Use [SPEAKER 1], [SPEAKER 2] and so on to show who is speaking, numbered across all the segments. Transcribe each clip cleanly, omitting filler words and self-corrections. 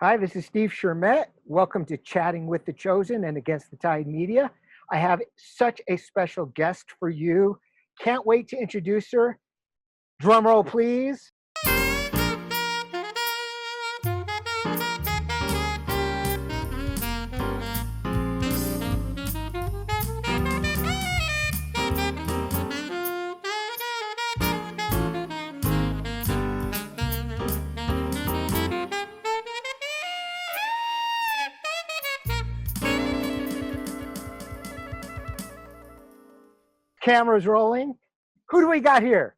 [SPEAKER 1] Hi, this is Steve Shermett. Welcome to Chatting with the Chosen and Against the Tide Media. I have such a special guest for you. Can't wait to introduce her. Drum roll, please. Cameras rolling. Who do we got here?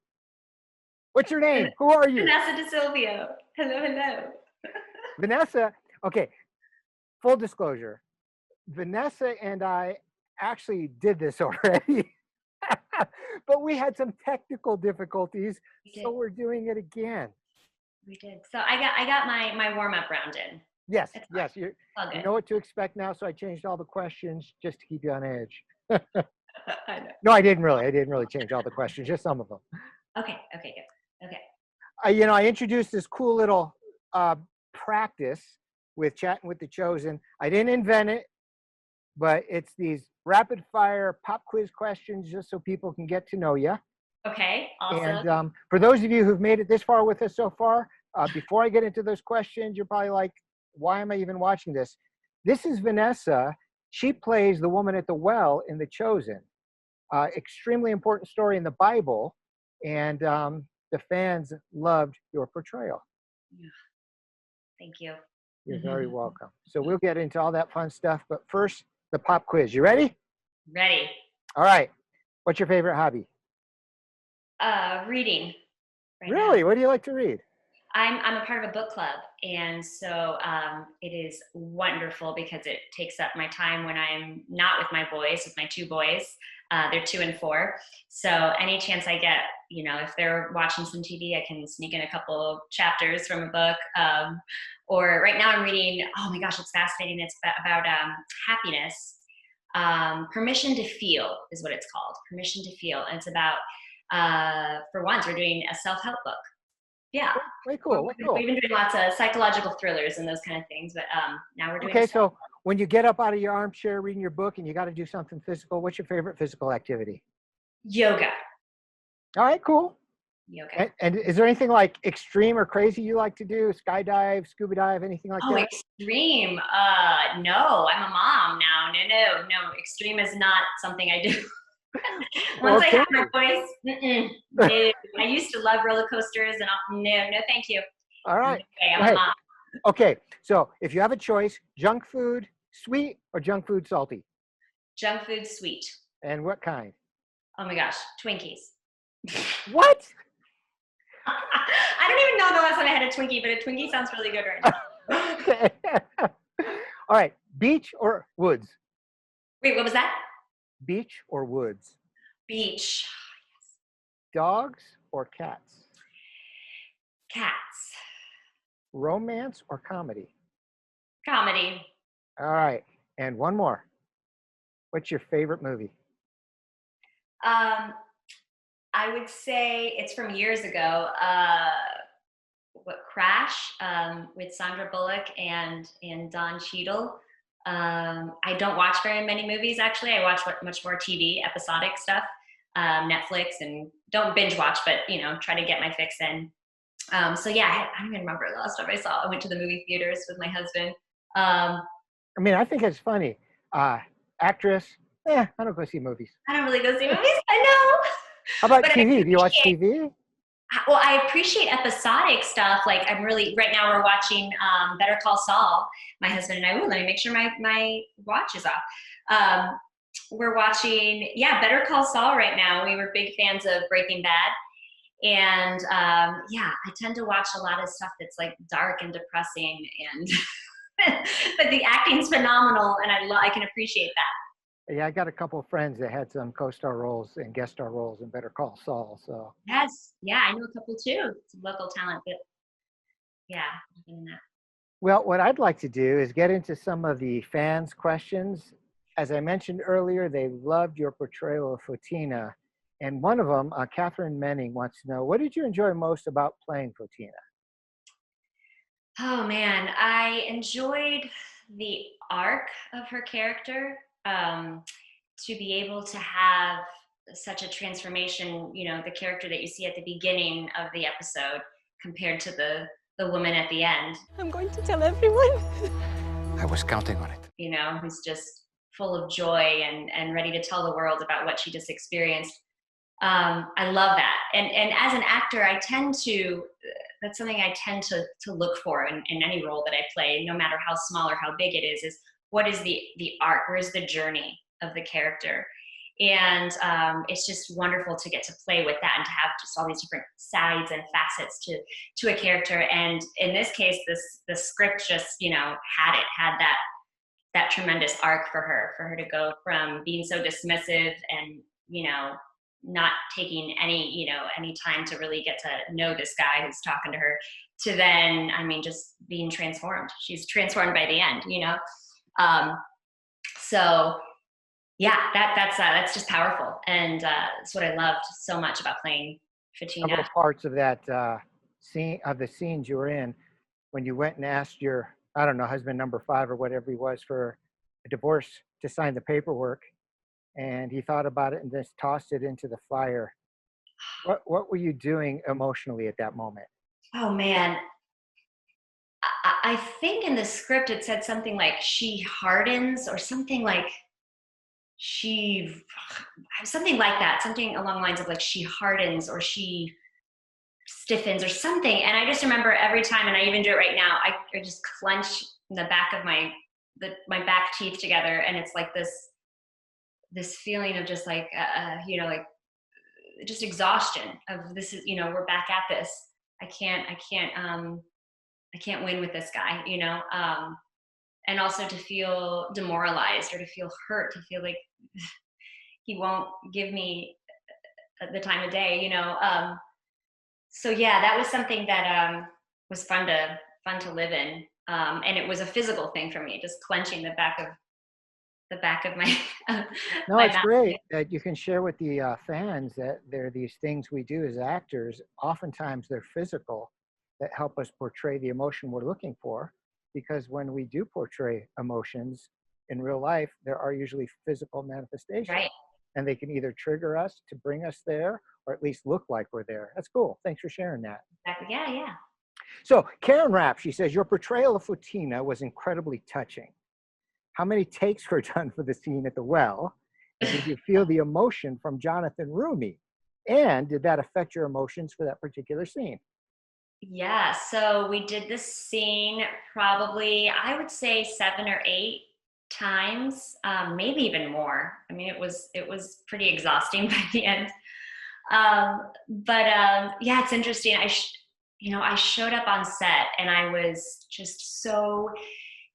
[SPEAKER 1] What's your name? Who are you?
[SPEAKER 2] Vanessa DeSilvio. Hello, hello.
[SPEAKER 1] Vanessa. Okay, full disclosure. Vanessa and I actually did this already, but we had some technical difficulties, so we're doing it again.
[SPEAKER 2] We did. So I got my warm up round in.
[SPEAKER 1] Yes, yes. You know what to expect now, so I changed all the questions just to keep you on edge.
[SPEAKER 2] I know.
[SPEAKER 1] No, I didn't really change all the questions, just some of them.
[SPEAKER 2] Okay, good. Okay.
[SPEAKER 1] I introduced this cool little practice with Chatting with the Chosen. I didn't invent it, but it's these rapid fire pop quiz questions just so people can get to know you.
[SPEAKER 2] Okay, awesome.
[SPEAKER 1] And for those of you who've made it this far with us so far, before I get into those questions, you're probably like, why am I even watching this? This is Vanessa. She plays the woman at the well in The Chosen. Extremely important story in the Bible, and the fans loved your portrayal.
[SPEAKER 2] Yeah. Thank you.
[SPEAKER 1] You're very welcome. So we'll get into all that fun stuff, but first, the pop quiz. You ready?
[SPEAKER 2] Ready.
[SPEAKER 1] All right. What's your favorite hobby?
[SPEAKER 2] Reading.
[SPEAKER 1] Really?
[SPEAKER 2] Now.
[SPEAKER 1] What do you like to read?
[SPEAKER 2] I'm a part of a book club, and so it is wonderful because it takes up my time when I'm not with my boys, with my two boys. They're 2 and 4. So any chance I get, if they're watching some TV, I can sneak in a couple of chapters from a book. Or right now I'm reading, oh my gosh, it's fascinating. It's about happiness. Permission to Feel is what it's called. Permission to Feel. And it's about, for once, we're doing a self-help book. Yeah.
[SPEAKER 1] Way cool.
[SPEAKER 2] We've been doing lots of psychological thrillers and those kind of things, but now we're doing.
[SPEAKER 1] Okay, so when you get up out of your armchair reading your book and you got to do something physical, what's your favorite physical activity?
[SPEAKER 2] Yoga.
[SPEAKER 1] All right, cool.
[SPEAKER 2] Yoga.
[SPEAKER 1] And is there anything like extreme or crazy you like to do? Skydive, scuba dive, anything like that?
[SPEAKER 2] Oh, extreme. No, I'm a mom now. No. Extreme is not something I do. Once I have my voice, no. I used to love roller coasters and no, thank you.
[SPEAKER 1] All right.
[SPEAKER 2] Okay, I'm a mom.
[SPEAKER 1] Okay, so if you have a choice, junk food sweet or junk food salty?
[SPEAKER 2] Junk food sweet.
[SPEAKER 1] And what kind?
[SPEAKER 2] Oh my gosh, Twinkies.
[SPEAKER 1] What?
[SPEAKER 2] I don't even know the last time I had a Twinkie, but a Twinkie sounds really good right now.
[SPEAKER 1] Okay. All right, beach or woods?
[SPEAKER 2] Wait, what was that?
[SPEAKER 1] Beach or woods?
[SPEAKER 2] Beach.
[SPEAKER 1] Dogs or cats?
[SPEAKER 2] Cats.
[SPEAKER 1] Romance or comedy?
[SPEAKER 2] Comedy.
[SPEAKER 1] All right, and one more. What's your favorite movie?
[SPEAKER 2] I would say it's from years ago. Crash with Sandra Bullock and Don Cheadle. I don't watch very many movies, actually. I watch much more TV, episodic stuff, Netflix, and don't binge watch, but, try to get my fix in. So yeah, I don't even remember the last time I saw. I went to the movie theaters with my husband.
[SPEAKER 1] I think it's funny. Actress, I don't go see movies.
[SPEAKER 2] I don't really go see movies. I know.
[SPEAKER 1] How about TV? Do you watch TV?
[SPEAKER 2] Well, I appreciate episodic stuff. Like right now we're watching Better Call Saul, my husband and I. Let me make sure my watch is off. We're watching, Better Call Saul right now. We were big fans of Breaking Bad. And I tend to watch a lot of stuff that's like dark and depressing, and but the acting's phenomenal, and I can appreciate that.
[SPEAKER 1] Yeah, I got a couple of friends that had some co-star roles and guest star roles in Better Call Saul. So
[SPEAKER 2] yes, I know a couple too. Some local talent, but in that.
[SPEAKER 1] Well, what I'd like to do is get into some of the fans' questions. As I mentioned earlier, they loved your portrayal of Photina. And one of them, Catherine Menning, wants to know, what did you enjoy most about playing Photina?
[SPEAKER 2] Oh man, I enjoyed the arc of her character. To be able to have such a transformation, the character that you see at the beginning of the episode compared to the woman at the end,
[SPEAKER 3] I'm going to tell everyone.
[SPEAKER 1] I was counting on it.
[SPEAKER 2] who's just full of joy and ready to tell the world about what she just experienced. I love that. And as an actor, that's something I tend to look for in any role that I play, no matter how small or how big it is what is the arc, where's the journey of the character. And it's just wonderful to get to play with that and to have just all these different sides and facets to a character. And in this case, the script just, had that tremendous arc for her to go from being so dismissive and, not taking any time to really get to know this guy who's talking to her, to then, just being transformed. She's transformed by the end, so yeah, that's just powerful. And that's what I loved so much about playing Photina.
[SPEAKER 1] Several parts of that scene, of the scenes you were in, when you went and asked your, I don't know, husband number 5 or whatever he was, for a divorce to sign the paperwork, and he thought about it and just tossed it into the fire. What were you doing emotionally at that moment?
[SPEAKER 2] Oh man, I think in the script it said something like she hardens, or something like something like that, something along the lines of like she hardens or she stiffens or something. And I just remember every time, and I even do it right now, I just clench the back of my back teeth together, and it's like this feeling of just like like just exhaustion of, this is, we're back at this. I can't win with this guy, and also to feel demoralized or to feel hurt, to feel like he won't give me the time of day, so yeah, that was something that was fun to live in, and it was a physical thing for me, just clenching the back of my
[SPEAKER 1] No,
[SPEAKER 2] my
[SPEAKER 1] it's
[SPEAKER 2] mouth.
[SPEAKER 1] great that you can share with the fans that there are these things we do as actors. Oftentimes they're physical, that help us portray the emotion we're looking for. Because when we do portray emotions in real life, there are usually physical manifestations.
[SPEAKER 2] Right.
[SPEAKER 1] And they can either trigger us to bring us there, or at least look like we're there. That's cool. Thanks for sharing that.
[SPEAKER 2] Exactly. Yeah.
[SPEAKER 1] So Karen Rapp, she says, your portrayal of Photina was incredibly touching. How many takes were done for the scene at the well? And did you feel the emotion from Jonathan Rumi? And did that affect your emotions for that particular scene?
[SPEAKER 2] Yeah, so we did this scene probably, I would say 7 or 8 times, maybe even more. I mean, it was pretty exhausting by the end. But yeah, it's interesting. I showed up on set and I was just so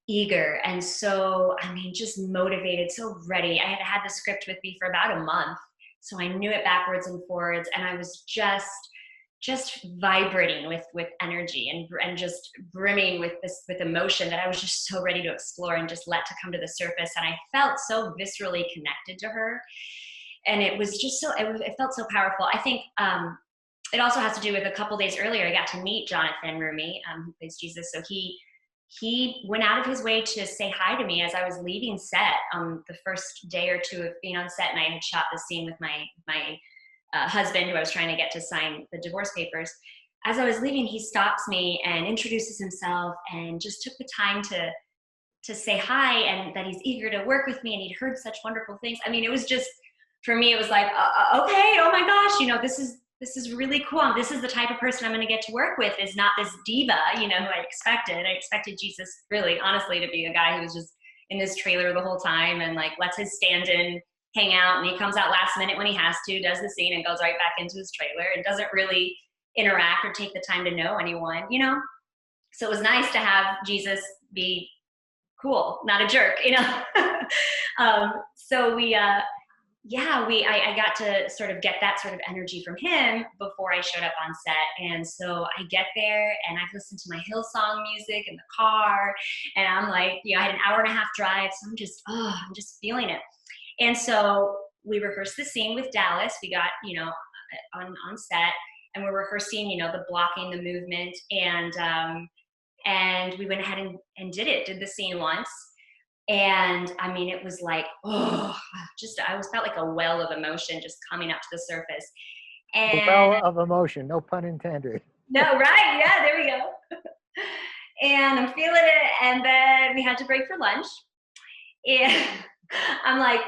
[SPEAKER 2] eager and so, just motivated, so ready. I had had the script with me for about a month, so I knew it backwards and forwards, and I was just vibrating with energy and just brimming with emotion that I was just so ready to explore and just let to come to the surface. And I felt so viscerally connected to her, and it was just it felt so powerful. I think it also has to do with a couple days earlier I got to meet Jonathan Rumi, who plays Jesus. So he went out of his way to say hi to me as I was leaving set on the first day or two of being on set, and I had shot the scene with my husband, who I was trying to get to sign the divorce papers. As I was leaving, he stops me and introduces himself and just took the time to say hi, and that he's eager to work with me, and he'd heard such wonderful things. It was just, for me, it was like, okay, oh my gosh, this is really cool. This is the type of person I'm going to get to work with, is not this diva, who I expected. I expected Jesus, really, honestly, to be a guy who was just in his trailer the whole time and like lets his stand-in hang out, and he comes out last minute when he has to, does the scene, and goes right back into his trailer and doesn't really interact or take the time to know anyone, So it was nice to have Jesus be cool, not a jerk, So I got to sort of get that sort of energy from him before I showed up on set. And so I get there and I've listened to my Hillsong music in the car, and I'm like, I had an hour and a half drive, so I'm just feeling it. And so we rehearsed the scene with Dallas. We got, on set, and we're rehearsing, the blocking, the movement. And And we went ahead and did the scene once. And I mean, it was like, oh, I was felt like a well of emotion just coming up to the surface.
[SPEAKER 1] A
[SPEAKER 2] And
[SPEAKER 1] well of emotion, no pun intended.
[SPEAKER 2] no, right? Yeah, there we go. And I'm feeling it. And then we had to break for lunch. And I'm like,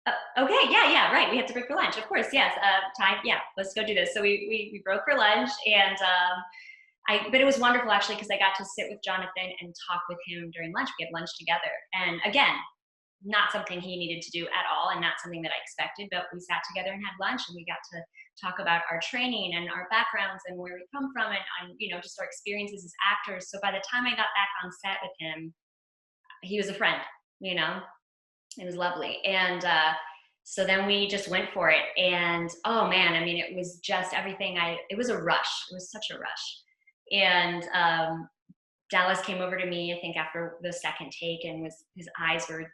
[SPEAKER 2] okay, yeah, right. We have to break for lunch. Of course, yes. Time, yeah, let's go do this. So we broke for lunch, and but it was wonderful actually because I got to sit with Jonathan and talk with him during lunch. We had lunch together, and again, not something he needed to do at all, and not something that I expected. But we sat together and had lunch, and we got to talk about our training and our backgrounds and where we come from, and just our experiences as actors. So by the time I got back on set with him, he was a friend. It was lovely. And so then we just went for it. And oh man, I mean, it was just everything. It was a rush. It was such a rush. And Dallas came over to me, I think after the second take, and his eyes were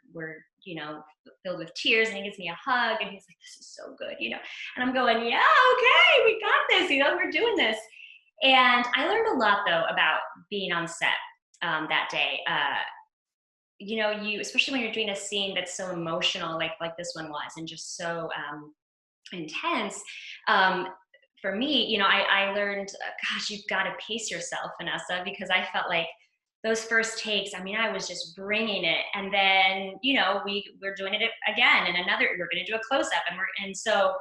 [SPEAKER 2] filled with tears, and he gives me a hug, and he's like, "This is so good," And I'm going, "Yeah, okay, we got this. We're doing this." And I learned a lot though about being on set that day. You especially when you're doing a scene that's so emotional, like this one was, and just so intense. For me, I learned, gosh, you've got to pace yourself, Vanessa, because I felt like those first takes, I mean, I was just bringing it. And then, we're doing it again, and we're going to do a close up. And so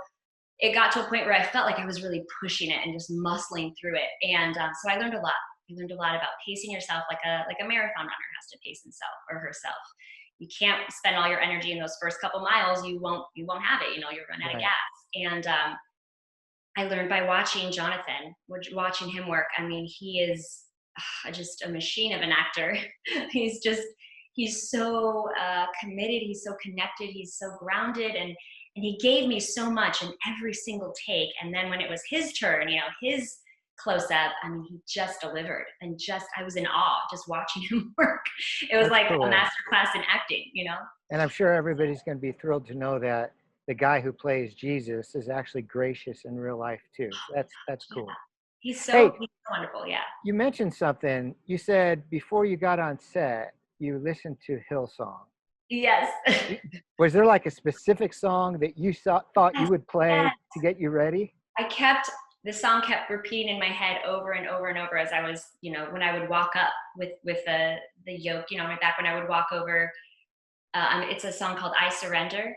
[SPEAKER 2] it got to a point where I felt like I was really pushing it and just muscling through it. And so I learned a lot. I learned a lot about pacing yourself like a marathon runner has to pace himself or herself. You can't spend all your energy in those first couple miles. You won't have it. You'll run out of gas. And I learned by watching Jonathan, watching him work. I mean, he is just a machine of an actor. He's so committed. He's so connected. He's so grounded. And he gave me so much in every single take. And then when it was his turn, his close up, I mean, he just delivered, and I was in awe just watching him work. It was like a master class in acting,
[SPEAKER 1] And I'm sure everybody's going to be thrilled to know that the guy who plays Jesus is actually gracious in real life too. That's cool.
[SPEAKER 2] He's so wonderful. Yeah.
[SPEAKER 1] You mentioned something. You said before you got on set, you listened to Hillsong.
[SPEAKER 2] Yes.
[SPEAKER 1] Was there like a specific song that you thought you would play to get you ready?
[SPEAKER 2] The song kept repeating in my head over and over and over as I was, when I would walk up with the yoke, on my back, when I would walk over. It's a song called I Surrender.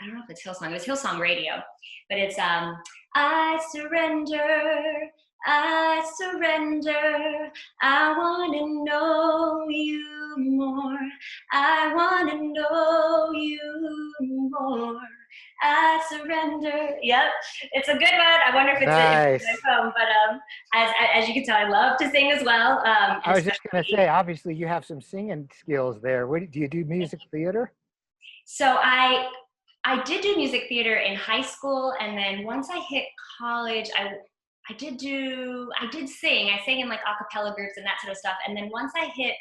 [SPEAKER 2] I don't know if it's Hillsong. It was Hillsong Radio. But it's I surrender, I surrender. I want to know you more. I want to know you more. I surrender. Yep, it's a good one. I wonder if it's
[SPEAKER 1] nice.
[SPEAKER 2] In my phone, but as you can tell, I love to sing as well.
[SPEAKER 1] I was just going to say, obviously, you have some singing skills there. Do you do music theater?
[SPEAKER 2] So I did do music theater in high school, and then once I hit college, I did sing. I sang in like a cappella groups and that sort of stuff. And then once I hit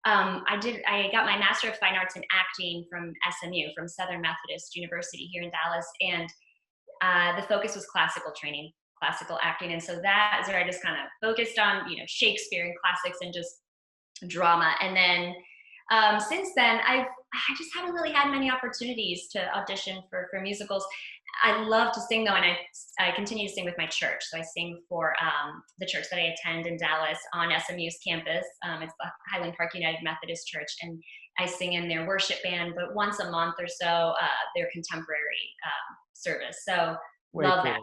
[SPEAKER 2] I got my Master of Fine Arts in Acting from SMU, from Southern Methodist University here in Dallas. And the focus was classical training, classical acting. And so that is where I just kind of focused on, Shakespeare and classics and just drama. And then since then, I just haven't really had many opportunities to audition for musicals. I love to sing though, and I continue to sing with my church. So I sing for the church that I attend in Dallas on SMU's campus. It's the Highland Park United Methodist Church, and I sing in their worship band, but once a month or so, their contemporary service. So love that.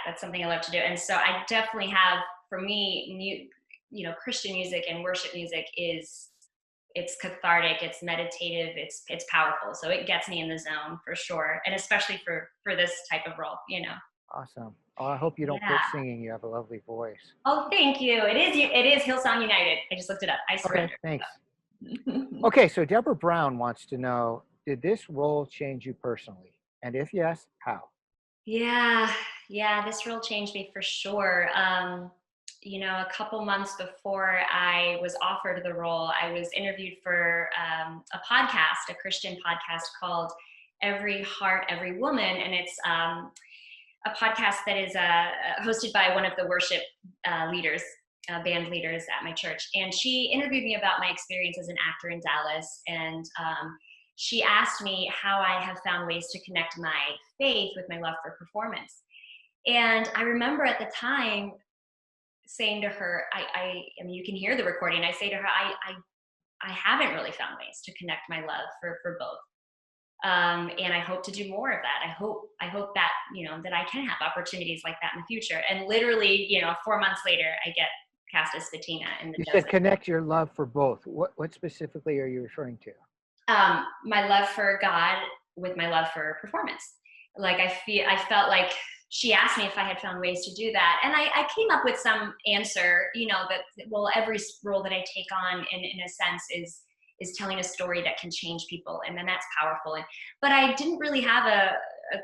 [SPEAKER 2] That's something I love to do. And so I definitely have, for me, Christian music and worship music it's cathartic, it's meditative, it's powerful. So it gets me in the zone for sure. And especially for this type of role,
[SPEAKER 1] Awesome. Oh, I hope you don't quit singing. You have a lovely voice.
[SPEAKER 2] Oh, thank you. It is Hillsong United. I just looked it up. I surrender.
[SPEAKER 1] Okay, thanks. Okay, so Deborah Brown wants to know, did this role change you personally? And if yes, how?
[SPEAKER 2] Yeah, this role changed me for sure. A couple months before I was offered the role, I was interviewed for a podcast, a Christian podcast called Every Heart, Every Woman. And it's a podcast that is hosted by one of the worship leaders band leaders at my church, and she interviewed me about my experience as an actor in Dallas, and she asked me how I have found ways to connect my faith with my love for performance. And I remember at the time saying to her, I mean, you can hear the recording. I say to her, I haven't really found ways to connect my love for both. And I hope to do more of that. I hope that, that I can have opportunities like that in the future. And literally, 4 months later, I get cast as Photina in The
[SPEAKER 1] You
[SPEAKER 2] Chosen.
[SPEAKER 1] said connect your love for both. What specifically are you referring to?
[SPEAKER 2] My love for God with my love for performance. Like I felt like she asked me if I had found ways to do that. And I came up with some answer, that, well, every role that I take on in a sense is telling a story that can change people. And then that's powerful. But I didn't really have a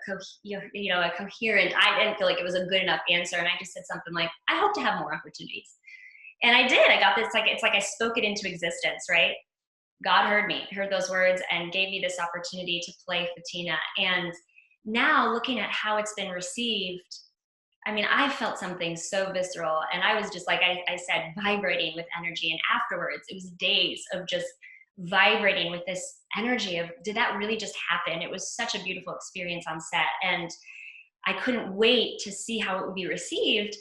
[SPEAKER 2] coherent, I didn't feel like it was a good enough answer. And I just said something like, I hope to have more opportunities. And I did. I got this, it's like I spoke it into existence, right? God heard me, heard those words, and gave me this opportunity to play Photina. And now looking at how it's been received, I mean, I felt something so visceral, and I was just, like I said, vibrating with energy. And afterwards, it was days of just vibrating with this energy of, did that really just happen? It was such a beautiful experience on set, and I couldn't wait to see how it would be received.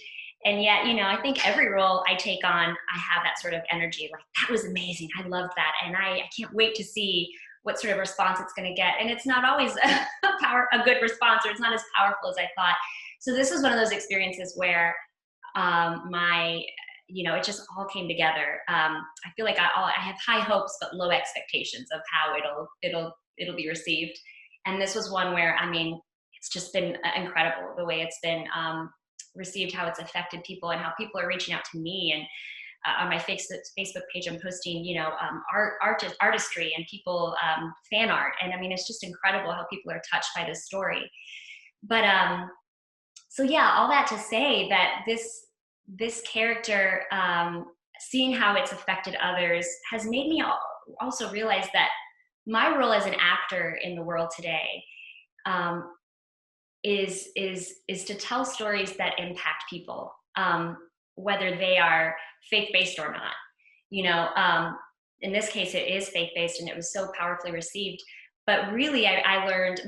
[SPEAKER 2] And yet, I think every role I take on, I have that sort of energy, like, that was amazing, I loved that, and I can't wait to see what sort of response it's going to get. And it's not always a good response, or it's not as powerful as I thought. So this was one of those experiences where it just all came together. I feel like I have high hopes but low expectations of how it'll be received. And this was one where, I mean, it's just been incredible the way it's been received, how it's affected people, and how people are reaching out to me. And on my Facebook page, I'm posting, artistry and people, fan art. And I mean, it's just incredible how people are touched by this story. But so yeah, all that to say that this character, seeing how it's affected others, has made me also realize that my role as an actor in the world today is to tell stories that impact people, whether they are faith-based or not. In this case, it is faith-based, and it was so powerfully received. But really, I learned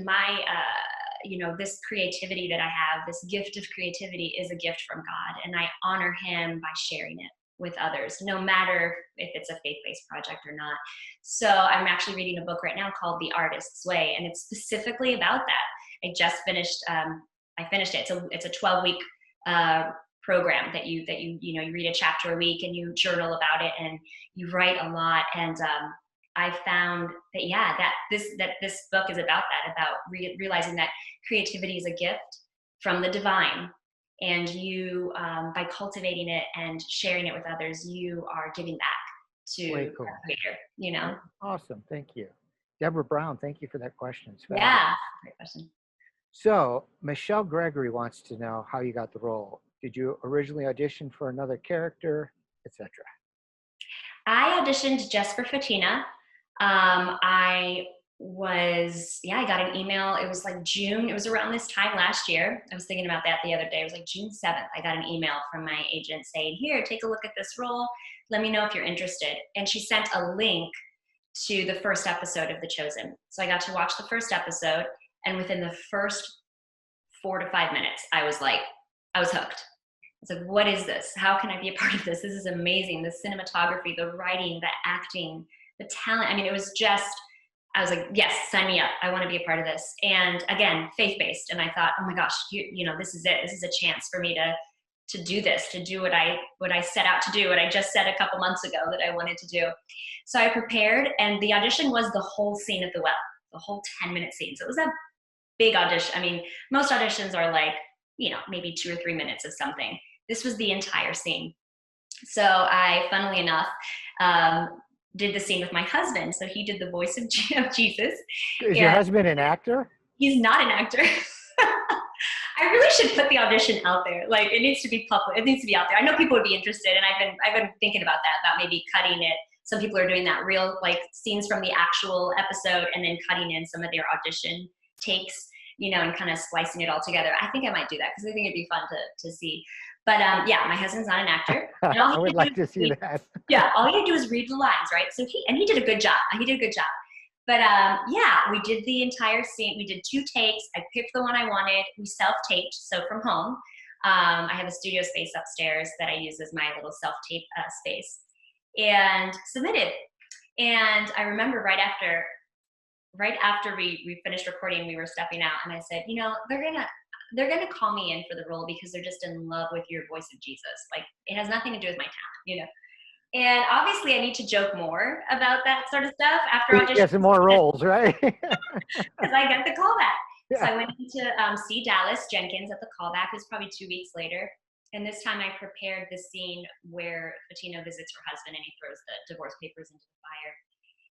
[SPEAKER 2] this creativity that I have, this gift of creativity, is a gift from God, and I honor Him by sharing it with others, no matter if it's a faith-based project or not. So I'm actually reading a book right now called The Artist's Way, and it's specifically about that. I just finished. I finished it. It's a 12-week program that you read a chapter a week, and you journal about it, and you write a lot. And I found that this book is about that, about realizing that creativity is a gift from the divine, and you, by cultivating it and sharing it with others, you are giving back to the Creator.
[SPEAKER 1] Awesome, thank you, Deborah Brown. Thank you for that question.
[SPEAKER 2] Yeah, great question.
[SPEAKER 1] So Michelle Gregory wants to know how you got the role. Did you originally audition for another character, etc.?
[SPEAKER 2] I auditioned just for Photina. I got an email. It was like June. It was around this time last year. I was thinking about that the other day. It was like June 7th. I got an email from my agent saying, here, take a look at this role. Let me know if you're interested. And she sent a link to the first episode of The Chosen. So I got to watch the first episode. And within the first 4 to 5 minutes, I was hooked. I was like, what is this? How can I be a part of this? This is amazing. The cinematography, the writing, the acting, the talent. I mean, it was just, I was like, yes, sign me up. I want to be a part of this. And again, faith-based. And I thought, oh my gosh, this is it. This is a chance for me to do this, to do what I set out to do, what I just said a couple months ago that I wanted to do. So I prepared, and the audition was the whole scene at the well, the whole 10-minute scene. So it was a big audition. I mean, most auditions are like, maybe 2 or 3 minutes of something. This was the entire scene. So I, funnily enough, did the scene with my husband. So he did the voice of Jesus.
[SPEAKER 1] Is your husband an actor?
[SPEAKER 2] He's not an actor. I really should put the audition out there. Like, it needs to be public. It needs to be out there. I know people would be interested, and I've been thinking about that, about maybe cutting it. Some people are doing that, real like scenes from the actual episode, and then cutting in some of their audition takes, and kind of splicing it all together. I think I might do that because I think it'd be fun to see. But yeah, my husband's not an actor. And all
[SPEAKER 1] I
[SPEAKER 2] he
[SPEAKER 1] would
[SPEAKER 2] had to
[SPEAKER 1] like
[SPEAKER 2] do
[SPEAKER 1] to
[SPEAKER 2] is
[SPEAKER 1] see that.
[SPEAKER 2] yeah, all he had to do was read the lines, right? So he did a good job. He did a good job. But yeah, we did the entire scene. We did 2 takes. I picked the one I wanted. We self-taped, so from home. I have a studio space upstairs that I use as my little self-tape space, and submitted. And I remember right after we finished recording, we were stepping out, and I said, you know, they're gonna call me in for the role because they're just in love with your voice of Jesus. Like, it has nothing to do with my talent, you know. And obviously, I need to joke more about that sort of stuff after
[SPEAKER 1] You
[SPEAKER 2] auditions
[SPEAKER 1] get some more roles, right?
[SPEAKER 2] because I get the callback. So
[SPEAKER 1] Yeah.
[SPEAKER 2] I went in to see Dallas Jenkins at the callback. It was probably 2 weeks later. And this time I prepared the scene where Photina visits her husband and he throws the divorce papers into the fire.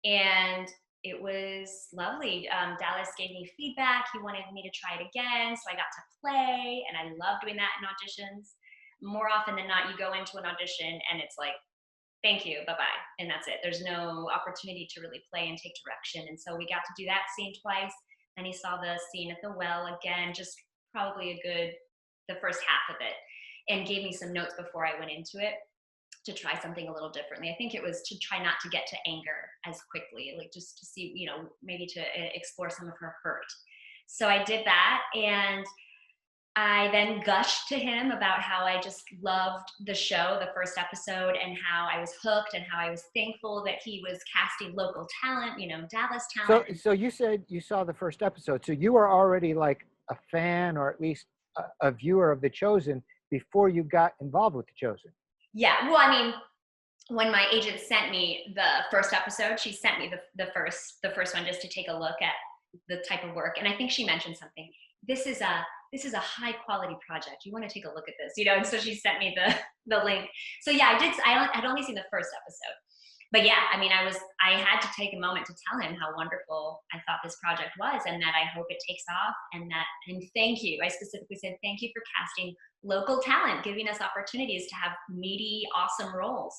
[SPEAKER 2] And it was lovely. Dallas gave me feedback. He wanted me to try it again. So I got to play, and I love doing that in auditions. More often than not, you go into an audition and it's like, thank you, bye-bye, and that's it. There's no opportunity to really play and take direction. And so we got to do that scene twice. And he saw the scene at the well again, just probably the first half of it, and gave me some notes before I went into it to try something a little differently. I think it was to try not to get to anger as quickly, like just to see, you know, maybe to explore some of her hurt. So I did that, and I then gushed to him about how I just loved the show, the first episode, and how I was hooked and how I was thankful that he was casting local talent, you know, Dallas
[SPEAKER 1] So,
[SPEAKER 2] talent.
[SPEAKER 1] so you said you saw the first episode. So you were already like a fan, or at least a viewer of The Chosen before you got involved with The Chosen.
[SPEAKER 2] Yeah, well, I mean, when my agent sent me the first episode, she sent me the first one just to take a look at the type of work, and I think she mentioned something. This is a high quality project. You want to take a look at this, you know? And so she sent me the link. So yeah, I'd only seen the first episode, but yeah, I mean, I had to take a moment to tell him how wonderful I thought this project was, and that I hope it takes off, and thank you. I specifically said thank you for casting local talent, giving us opportunities to have meaty, awesome roles.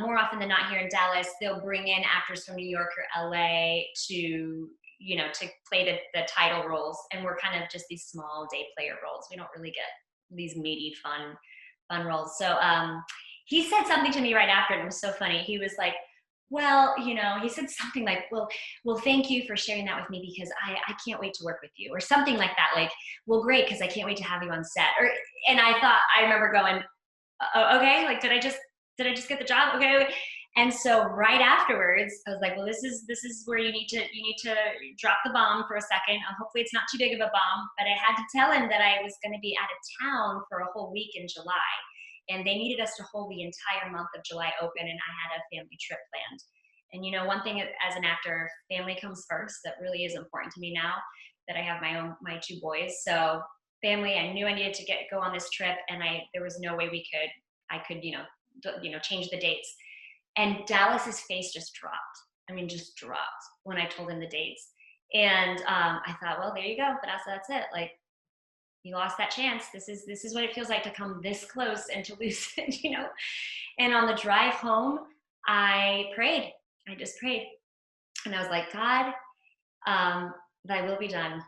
[SPEAKER 2] More often than not, here in Dallas, they'll bring in actors from New York or LA to, you know, to play the title roles, and we're kind of just these small day player roles. We don't really get these meaty, fun roles. So he said something to me right after, and it was so funny. He was like, well, you know, he said something like, well, thank you for sharing that with me because I can't wait to work with you, or something like that. Like, well, great, because I can't wait to have you on set. And I remember going, okay, like, did I just get the job? Okay. And so right afterwards, I was like, well, this is where you need to drop the bomb for a second. Hopefully it's not too big of a bomb, but I had to tell him that I was going to be out of town for a whole week in July, and they needed us to hold the entire month of July open, and I had a family trip planned. And you know, one thing as an actor, family comes first. That really is important to me now that I have my 2 boys. So family, I knew I needed to go on this trip, and there was no way I could change the dates. And Dallas's face just dropped. I mean, just dropped when I told him the dates. And I thought, well, there you go, Vanessa, that's it. Like, you lost that chance. This is what it feels like to come this close and to lose it, you know? And on the drive home, I prayed. I just prayed. And I was like, God, thy will be done.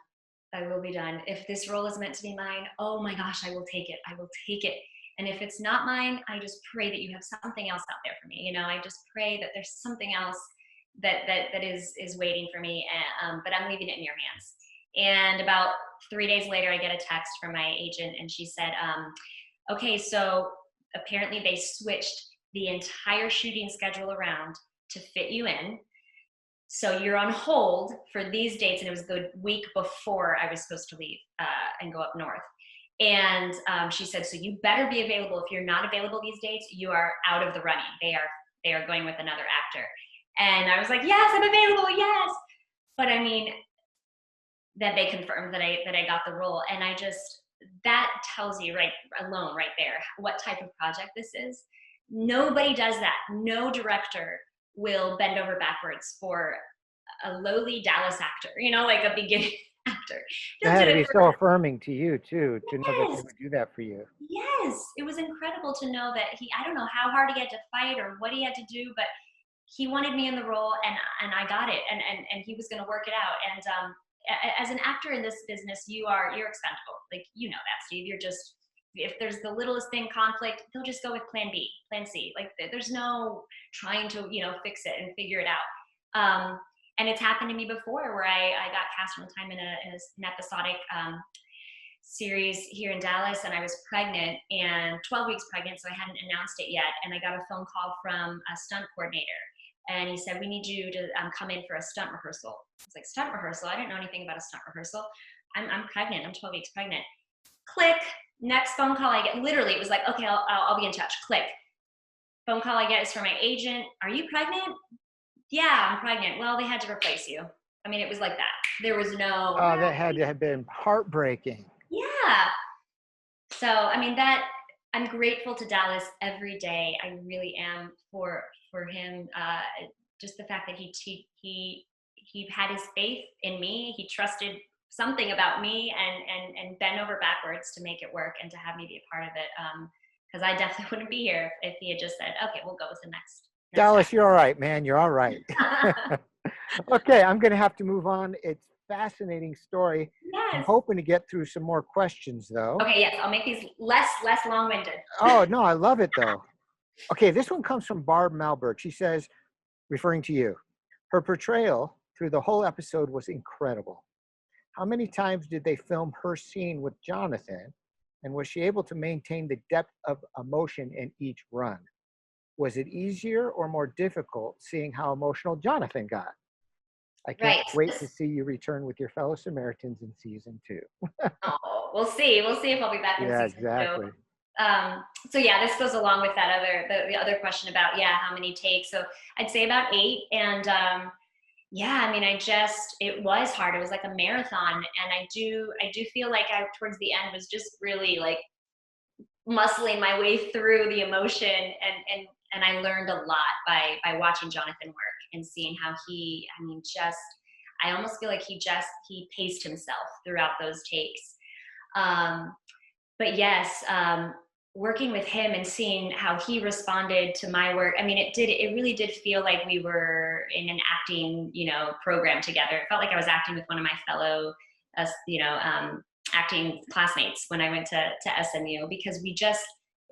[SPEAKER 2] Thy will be done. If this role is meant to be mine, oh my gosh, I will take it. I will take it. And if it's not mine, I just pray that you have something else out there for me. You know, I just pray that there's something else that is waiting for me. But I'm leaving it in your hands. And about 3 days later, I get a text from my agent, and she said, okay, so apparently they switched the entire shooting schedule around to fit you in. So you're on hold for these dates. And it was the week before I was supposed to leave and go up north. And she said, so you better be available. If you're not available these dates, you are out of the running. They are going with another actor. And I was like, yes, I'm available, yes. But I mean, that they confirmed that I got the role. And that tells you right there what type of project this is. Nobody does that. No director will bend over backwards for a lowly Dallas actor, you know, like a beginning actor.
[SPEAKER 1] It had to be so affirming to you too, to know that
[SPEAKER 2] Yes.
[SPEAKER 1] they would do that for you.
[SPEAKER 2] Yes, it was incredible to know that I don't know how hard he had to fight or what he had to do, but he wanted me in the role, and I got it, and he was going to work it out. And as an actor in this business, you're expendable. Like, you know that, Steve. if there's the littlest thing, conflict, they'll just go with plan B, plan C. Like there's no trying to, fix it and figure it out. And it's happened to me before where I got cast one time in an episodic series here in Dallas, and I was pregnant and 12 weeks pregnant, so I hadn't announced it yet. And I got a phone call from a stunt coordinator, and he said, we need you to come in for a stunt rehearsal. I was like, stunt rehearsal? I didn't know anything about a stunt rehearsal. I'm pregnant. I'm 12 weeks pregnant. Click. Next phone call I get, literally, it was like, okay, I'll be in touch. Click. Phone call I get is from my agent. Are you pregnant? Yeah, I'm pregnant. Well, they had to replace you. I mean, it was like that. There was no.
[SPEAKER 1] Oh, that had to have been heartbreaking.
[SPEAKER 2] Yeah. So, I mean, I'm grateful to Dallas every day. I really am for him. Just the fact that he had his faith in me. He trusted something about me and bent over backwards to make it work and to have me be a part of it. Because I definitely wouldn't be here if he had just said, okay, we'll go with the next
[SPEAKER 1] Dallas,
[SPEAKER 2] act.
[SPEAKER 1] you're all right, man. You're all right. Okay, I'm going to have to move on. It's a fascinating story.
[SPEAKER 2] Yes.
[SPEAKER 1] I'm hoping to get through some more questions, though.
[SPEAKER 2] Okay, yes, I'll make these less long-winded.
[SPEAKER 1] Oh, no, I love it, though. Okay, this one comes from Barb Malberg. She says, referring to you, her portrayal through the whole episode was incredible. How many times did they film her scene with Jonathan? And was she able to maintain the depth of emotion in each run? Was it easier or more difficult seeing how emotional Jonathan got? I can't wait to see you return with your fellow Samaritans in season 2.
[SPEAKER 2] Oh, we'll see. We'll see if I'll be back in season 2. So yeah, this goes along with that the other question about, how many takes. So I'd say about 8. And I mean, it was hard. It was like a marathon. And I do feel like I, towards the end, was just really like muscling my way through the emotion. And I learned a lot by watching Jonathan work and seeing how I almost feel like he paced himself throughout those takes. But yes, working with him and seeing how he responded to my work, I mean, it really did feel like we were in an acting, program together. It felt like I was acting with one of my fellow, acting classmates when I went to SMU, because it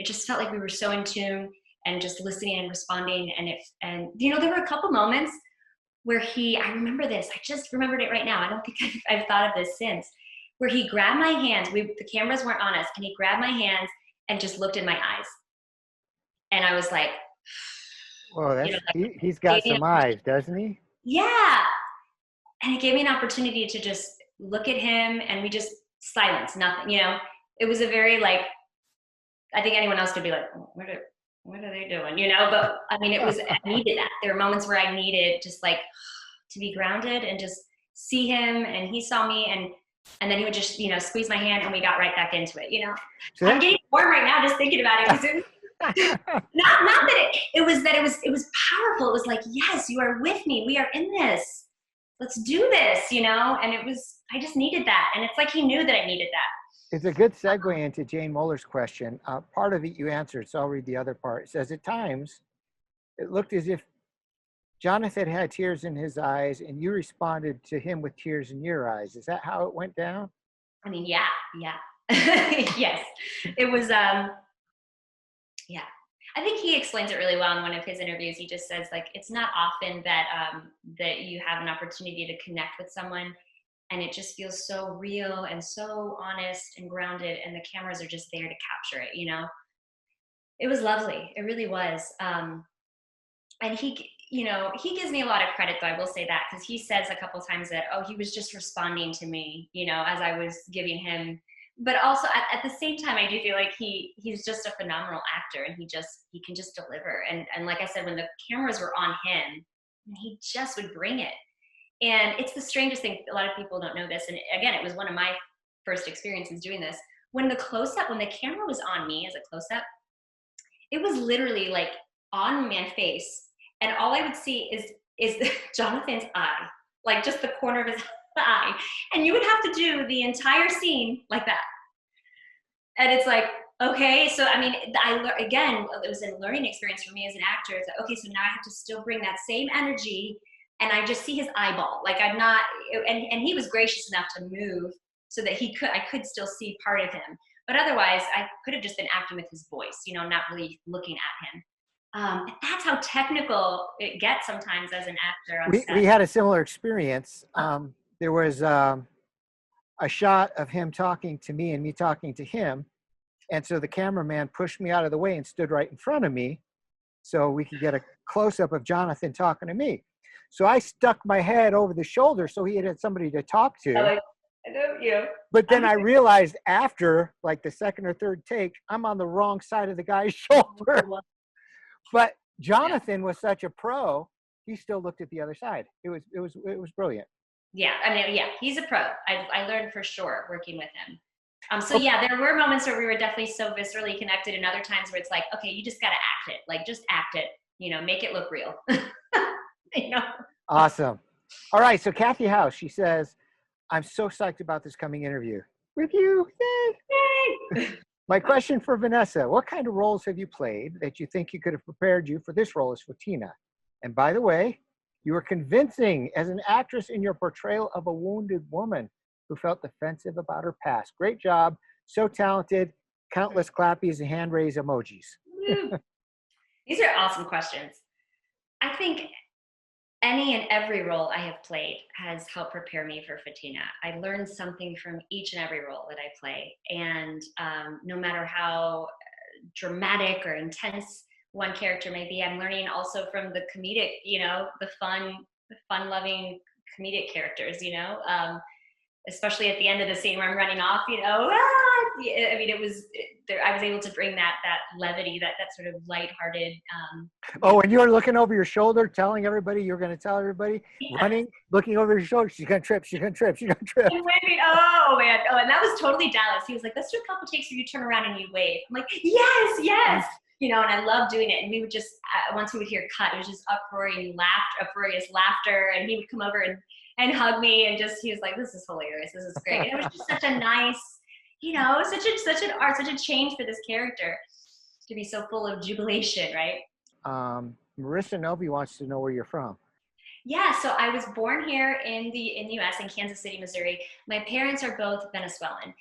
[SPEAKER 2] just felt like we were so in tune and just listening and responding. And there were a couple moments where I remember this, I just remembered it right now. I don't think I've thought of this since, where he grabbed my hands. The cameras weren't on us, and he grabbed my hands and just looked in my eyes. And I was like,
[SPEAKER 1] well, he's got some eyes, doesn't he?
[SPEAKER 2] Yeah. And it gave me an opportunity to just look at him, and we just silence, nothing, it was a very I think anyone else could be like, oh, what are they doing? But I mean, I needed that. There were moments where I needed just to be grounded and just see him, and he saw me, and then he would just, squeeze my hand, and we got right back into it, So I'm getting warm right now just thinking about it. Not that it was powerful. It was like, yes, you are with me. We are in this. Let's do this, and I just needed that. And it's like he knew that I needed that.
[SPEAKER 1] It's a good segue into Jane Muller's question. Part of it you answered, so I'll read the other part. It says, at times, it looked as if Jonathan had tears in his eyes and you responded to him with tears in your eyes. Is that how it went down?
[SPEAKER 2] I mean, yeah. Yes. It was, yeah. I think he explains it really well in one of his interviews. He just says, it's not often that that you have an opportunity to connect with someone, and it just feels so real and so honest and grounded, and the cameras are just there to capture it, It was lovely. It really was. And he gives me a lot of credit, though, I will say that, because he says a couple times that, he was just responding to me, as I was giving him. But also at the same time, I do feel like he's just a phenomenal actor, and he can just deliver. And like I said, when the cameras were on him, he just would bring it. And it's the strangest thing. A lot of people don't know this. And again, it was one of my first experiences doing this. When the camera was on me as a close-up, it was literally on my face. And all I would see is Jonathan's eye, just the corner of his eye. And you would have to do the entire scene like that. And it's like, okay, so I mean, again, it was a learning experience for me as an actor. It's like, okay, so now I have to still bring that same energy, and I just see his eyeball. I'm not, and he was gracious enough to move so that I could still see part of him. But otherwise, I could have just been acting with his voice, you know, not really looking at him. That's how technical it gets sometimes as an actor on
[SPEAKER 1] We
[SPEAKER 2] set.
[SPEAKER 1] had a similar experience. There was a shot of him talking to me and me talking to him. And so the cameraman pushed me out of the way and stood right in front of me so we could get a close up of Jonathan talking to me. So I stuck my head over the shoulder so he had somebody to talk to.
[SPEAKER 2] Like, I know, you know,
[SPEAKER 1] But then I realized after like the second or third take, I'm on the wrong side of the guy's shoulder. But Jonathan was such a pro, he still looked at the other side. It was brilliant.
[SPEAKER 2] yeah, I mean, yeah, he's a pro. I learned for sure working with him. So yeah, there were moments where we were definitely so viscerally connected, and other times where it's like, okay, you just got to act it, like just act it, you know, make it look real. You know?
[SPEAKER 1] Awesome. All right. So Kathy House, she says, I'm so psyched about this coming interview with you. Yay.
[SPEAKER 2] Yay!
[SPEAKER 1] My question for Vanessa, what kind of roles have you played that you think you could have prepared you for this role as Photina? And by the way, you were convincing as an actress in your portrayal of a wounded woman who felt defensive about her past. Great job. So talented. Countless clappies and hand raise emojis.
[SPEAKER 2] These are awesome questions. I think any and every role I have played has helped prepare me for Photina. I learned something from each and every role that I play. And no matter how dramatic or intense one character may be, I'm learning also from the comedic, you know, the fun-loving comedic characters, you know, especially at the end of the scene where I'm running off, you know, I mean, I was able to bring that levity, that sort of lighthearted.
[SPEAKER 1] Oh, and you were looking over your shoulder, telling everybody, you're going to tell everybody,
[SPEAKER 2] Yeah.
[SPEAKER 1] running, looking over your shoulder, she's going to trip, she's going to trip, she's going to trip.
[SPEAKER 2] Oh man, oh, and that was totally Dallas. He was like, let's do a couple takes where you turn around and you wave. I'm like, yes. You know, and I love doing it. And we would just, once we would hear cut, it was just uproarious laughter. And he would come over and hug me, and just, he was like, this is hilarious, this is great. And it was just such a nice, you know, such an art, such a change for this character to be so full of jubilation, right?
[SPEAKER 1] Marissa Novi wants to know where you're from.
[SPEAKER 2] Yeah, so I was born here in the U.S. in Kansas City, Missouri. My parents are both Venezuelan.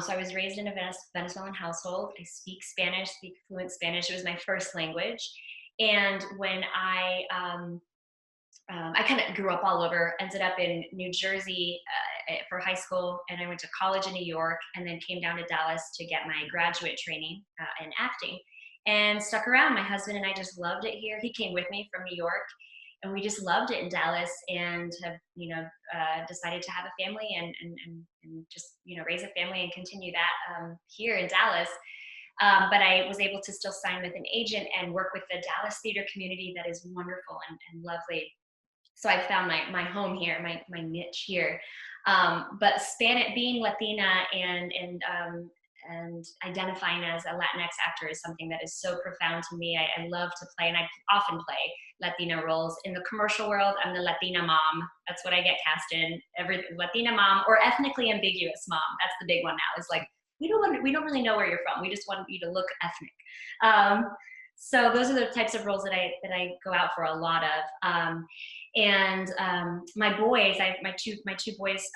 [SPEAKER 2] So I was raised in a Venezuelan household. I speak Spanish, speak fluent Spanish. It was my first language. And when I kind of grew up all over, ended up in New Jersey for high school, and I went to college in New York, and then came down to Dallas to get my graduate training in acting, and stuck around. My husband and I just loved it here. He came with me from New York, and we just loved it in Dallas, and have, you know, decided to have a family and just, you know, raise a family and continue that here in Dallas. But I was able to still sign with an agent and work with the Dallas theater community that is wonderful and lovely. So I found my home here, my niche here. But being Latina and identifying as a Latinx actor is something that is so profound to me. I love to play, and I often play Latina roles. In the commercial world, I'm the Latina mom. That's what I get cast in. Every Latina mom or ethnically ambiguous mom. That's the big one now. It's like, we don't really know where you're from. We just want you to look ethnic. So those are the types of roles that I go out for a lot of. My boys, my two boys,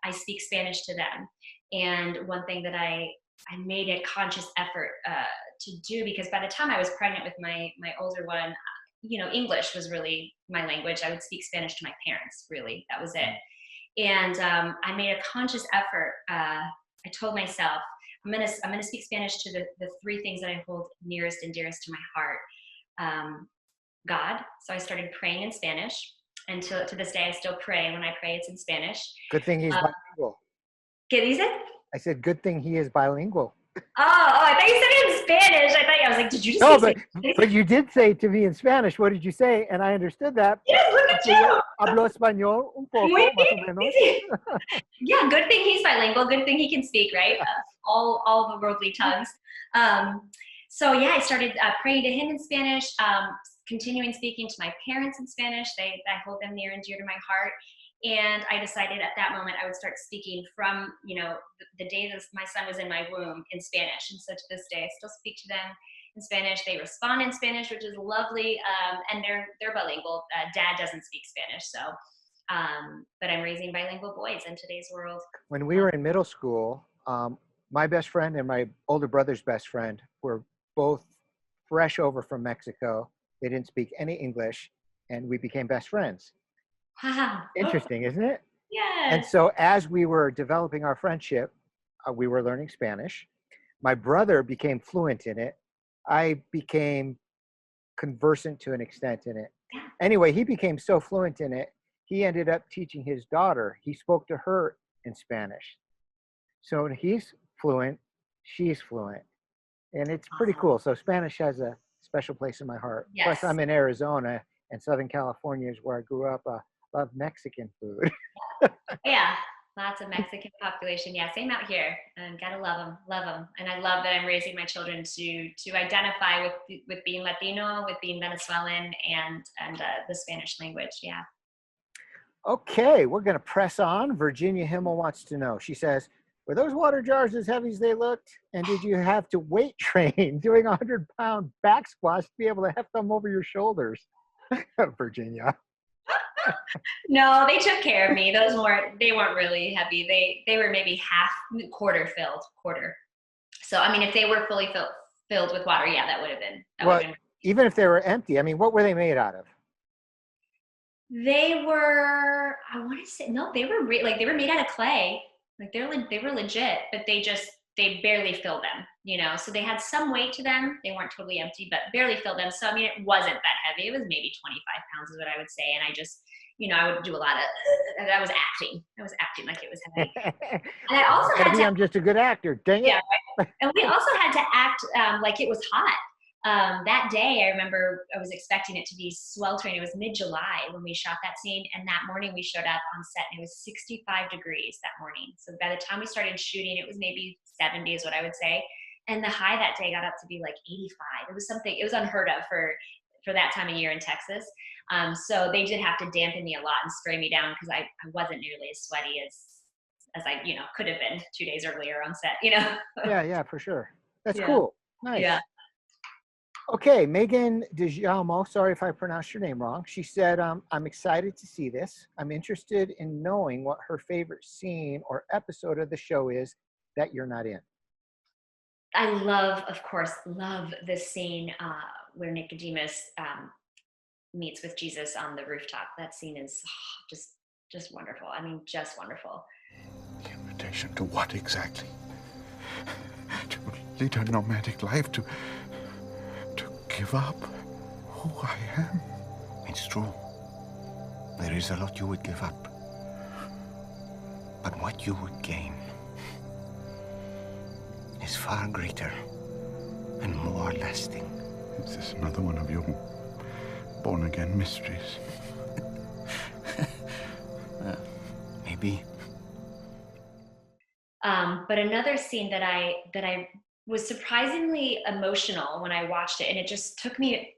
[SPEAKER 2] I speak Spanish to them. And one thing that I made a conscious effort to do, because by the time I was pregnant with my older one, you know, English was really my language. I would speak Spanish to my parents, really. That was it. And I made a conscious effort. I told myself, I'm gonna speak Spanish to the three things that I hold nearest and dearest to my heart. God. So I started praying in Spanish. And to this day, I still pray. When I pray, it's in Spanish.
[SPEAKER 1] Good thing he's bilingual.
[SPEAKER 2] ¿Qué dice?
[SPEAKER 1] I said, good thing he is bilingual.
[SPEAKER 2] Oh, I thought you said it in Spanish. I was like, did you just say Spanish?
[SPEAKER 1] But you did say to me in Spanish, what did you say? And I understood that.
[SPEAKER 2] Yes, look at you.
[SPEAKER 1] Hablo español un poco, más o menos.
[SPEAKER 2] Yeah, good thing he's bilingual. Good thing he can speak, right? All the worldly tongues. So yeah, I started praying to him in Spanish, continuing speaking to my parents in Spanish. I hold them near and dear to my heart. And I decided at that moment I would start speaking from, you know, the day that my son was in my womb in Spanish. And so to this day, I still speak to them in Spanish. They respond in Spanish, which is lovely. And they're bilingual. Dad doesn't speak Spanish. So, but I'm raising bilingual boys in today's world.
[SPEAKER 1] When we were in middle school, my best friend and my older brother's best friend were both fresh over from Mexico. They didn't speak any English, and we became best friends.
[SPEAKER 2] Wow.
[SPEAKER 1] Interesting, isn't it? And
[SPEAKER 2] Yes.
[SPEAKER 1] so as we were developing our friendship, we were learning Spanish. My brother became fluent in it. I became conversant to an extent in it.
[SPEAKER 2] Yeah.
[SPEAKER 1] Anyway, he became so fluent in it, he ended up teaching his daughter. He spoke to her in Spanish. So he's fluent, she's fluent, and it's pretty
[SPEAKER 2] Awesome.
[SPEAKER 1] cool. So Spanish has a special place in my heart.
[SPEAKER 2] Yes.
[SPEAKER 1] Plus, I'm in Arizona, and Southern California is where I grew up. Love Mexican food.
[SPEAKER 2] Yeah. Lots of Mexican population. Yeah, same out here. And gotta love them. And I love that I'm raising my children to identify with being Latino, with being Venezuelan, and the Spanish language. Yeah.
[SPEAKER 1] Okay, we're going to press on. Virginia Himmel wants to know. She says, were those water jars as heavy as they looked? And did you have to weight train doing 100-pound back squats to be able to heft them over your shoulders? Virginia.
[SPEAKER 2] No, they took care of me. They weren't really heavy. They were maybe quarter filled. So I mean, if they were fully filled with water, yeah, that would have been.
[SPEAKER 1] Well, even if they were empty, I mean, what were they made out of?
[SPEAKER 2] They were, I want to say, no, they were they were made out of clay. Like they were legit, but they barely filled them, you know? So they had some weight to them. They weren't totally empty, but barely filled them. So, I mean, it wasn't that heavy. It was maybe 25 pounds is what I would say. And I just, you know, I would do a lot of, I was acting like it was heavy. And I also had to,
[SPEAKER 1] I'm just a good actor, dang it.
[SPEAKER 2] yeah, right. And we also had to act like it was hot. That day, I remember I was expecting it to be sweltering. It was mid-July when we shot that scene. And that morning we showed up on set and it was 65 degrees that morning. So by the time we started shooting, it was maybe 70 is what I would say. And the high that day got up to be like 85. It was unheard of for that time of year in Texas. So they did have to dampen me a lot and spray me down because I wasn't nearly as sweaty as I, you know, could have been 2 days earlier on set, you know?
[SPEAKER 1] Yeah, for sure. That's
[SPEAKER 2] Yeah.
[SPEAKER 1] cool. Nice.
[SPEAKER 2] Yeah.
[SPEAKER 1] Okay, Megan DeJalmo, sorry if I pronounced your name wrong. She said, I'm excited to see this. I'm interested in knowing what her favorite scene or episode of the show is that you're not in.
[SPEAKER 2] I of course, love this scene where Nicodemus meets with Jesus on the rooftop. That scene is just wonderful. I mean, just wonderful.
[SPEAKER 3] The invitation to what exactly? To lead a nomadic life, to give up who I am.
[SPEAKER 4] It's true. There is a lot you would give up. But what you would gain is far greater and more lasting.
[SPEAKER 3] Is this another one of your born-again mysteries?
[SPEAKER 4] Maybe.
[SPEAKER 2] But another scene that I was surprisingly emotional when I watched it, and it just took me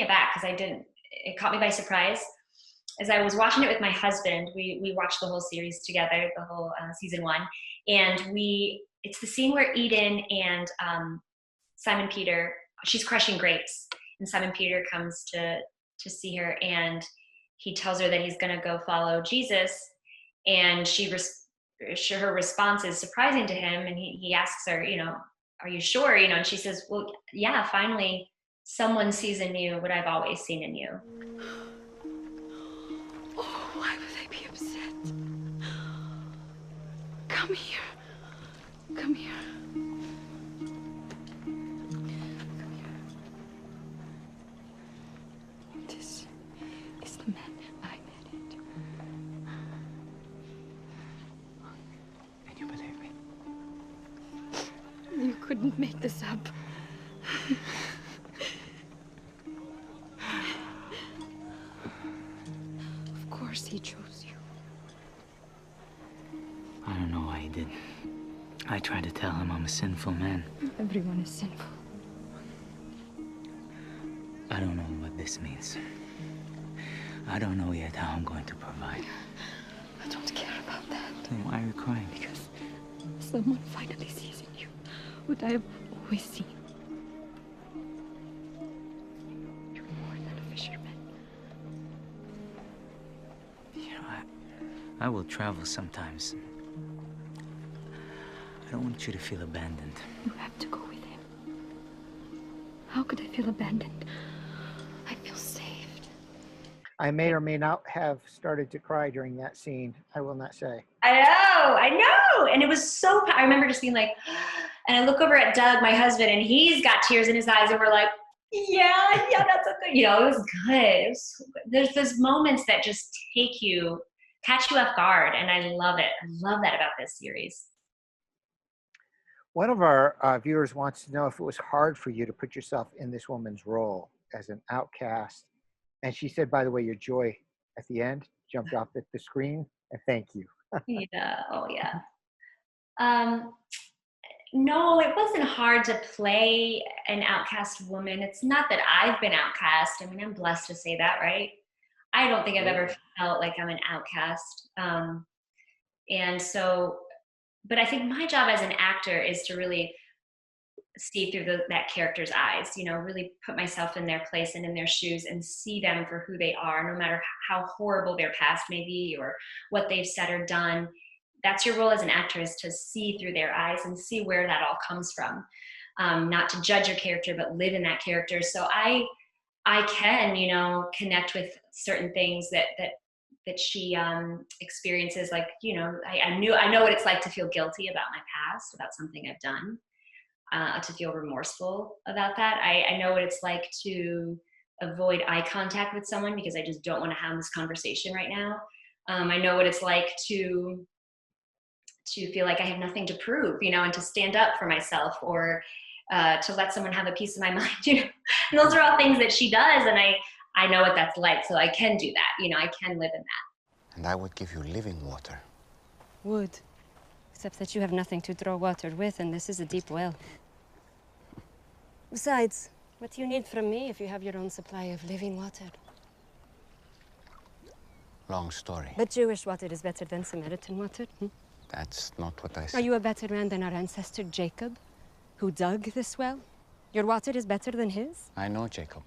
[SPEAKER 2] aback because it caught me by surprise. As I was watching it with my husband, we watched the whole series together, the whole season 1, and it's the scene where Eden and Simon Peter, she's crushing grapes, and Simon Peter comes to see her, and he tells her that he's going to go follow Jesus, and her response is surprising to him, and he asks her, you know, are you sure? You know, and she says, well, yeah, finally someone sees in you what I've always seen in you.
[SPEAKER 5] Oh, why would I be upset? Come here. Come here. Come here. This is the man I married.
[SPEAKER 4] And you believe me?
[SPEAKER 5] You couldn't make this up. Of course he chose you.
[SPEAKER 6] I don't know why he did. I tried to tell him I'm a sinful man.
[SPEAKER 5] Everyone is sinful.
[SPEAKER 6] I don't know what this means. I don't know yet how I'm going to provide.
[SPEAKER 5] I don't care about that.
[SPEAKER 6] Then why are you crying?
[SPEAKER 5] Because someone finally sees in you what I have always seen. You're more than a fisherman.
[SPEAKER 6] You know, I will travel sometimes. I don't want you to feel abandoned.
[SPEAKER 5] You have to go with him. How could I feel abandoned? I feel saved.
[SPEAKER 1] I may or may not have started to cry during that scene. I will not say.
[SPEAKER 2] I know. And it was so, I remember just being like, and I look over at Doug, my husband, and he's got tears in his eyes, and we're like, yeah, that's a good, it was good. It was so good. There's those moments that just catch you off guard, and I love it. I love that about this series.
[SPEAKER 1] One of our viewers wants to know if it was hard for you to put yourself in this woman's role as an outcast. And she said, by the way, your joy at the end jumped off at the screen, and thank you.
[SPEAKER 2] Yeah. Oh, yeah. No, it wasn't hard to play an outcast woman. It's not that I've been outcast. I mean, I'm blessed to say that, right? I don't think I've ever felt like I'm an outcast. And so, but I think my job as an actor is to really see through that character's eyes, really put myself in their place and in their shoes and see them for who they are, no matter how horrible their past may be or what they've said or done. That's your role as an actress, to see through their eyes and see where that all comes from. Not to judge your character, but live in that character. So I can, connect with certain things that she experiences. Like, I know what it's like to feel guilty about my past, about something I've done, to feel remorseful about that. I know what it's like to avoid eye contact with someone because I just don't want to have this conversation right now. I know what it's like to feel like I have nothing to prove, and to stand up for myself, or to let someone have a piece of my mind, And those are all things that she does, and I know what that's like, so I can do that, I can live in that.
[SPEAKER 4] And I would give you living water.
[SPEAKER 7] Would. Except that you have nothing to draw water with, and this is a deep well. Besides, what do you need from me if you have your own supply of living water?
[SPEAKER 4] Long story.
[SPEAKER 7] But Jewish water is better than Samaritan water.
[SPEAKER 4] That's not what I
[SPEAKER 7] Are
[SPEAKER 4] said.
[SPEAKER 7] you a better man than our ancestor Jacob, who dug this well? Your water is better than his?
[SPEAKER 4] I know Jacob.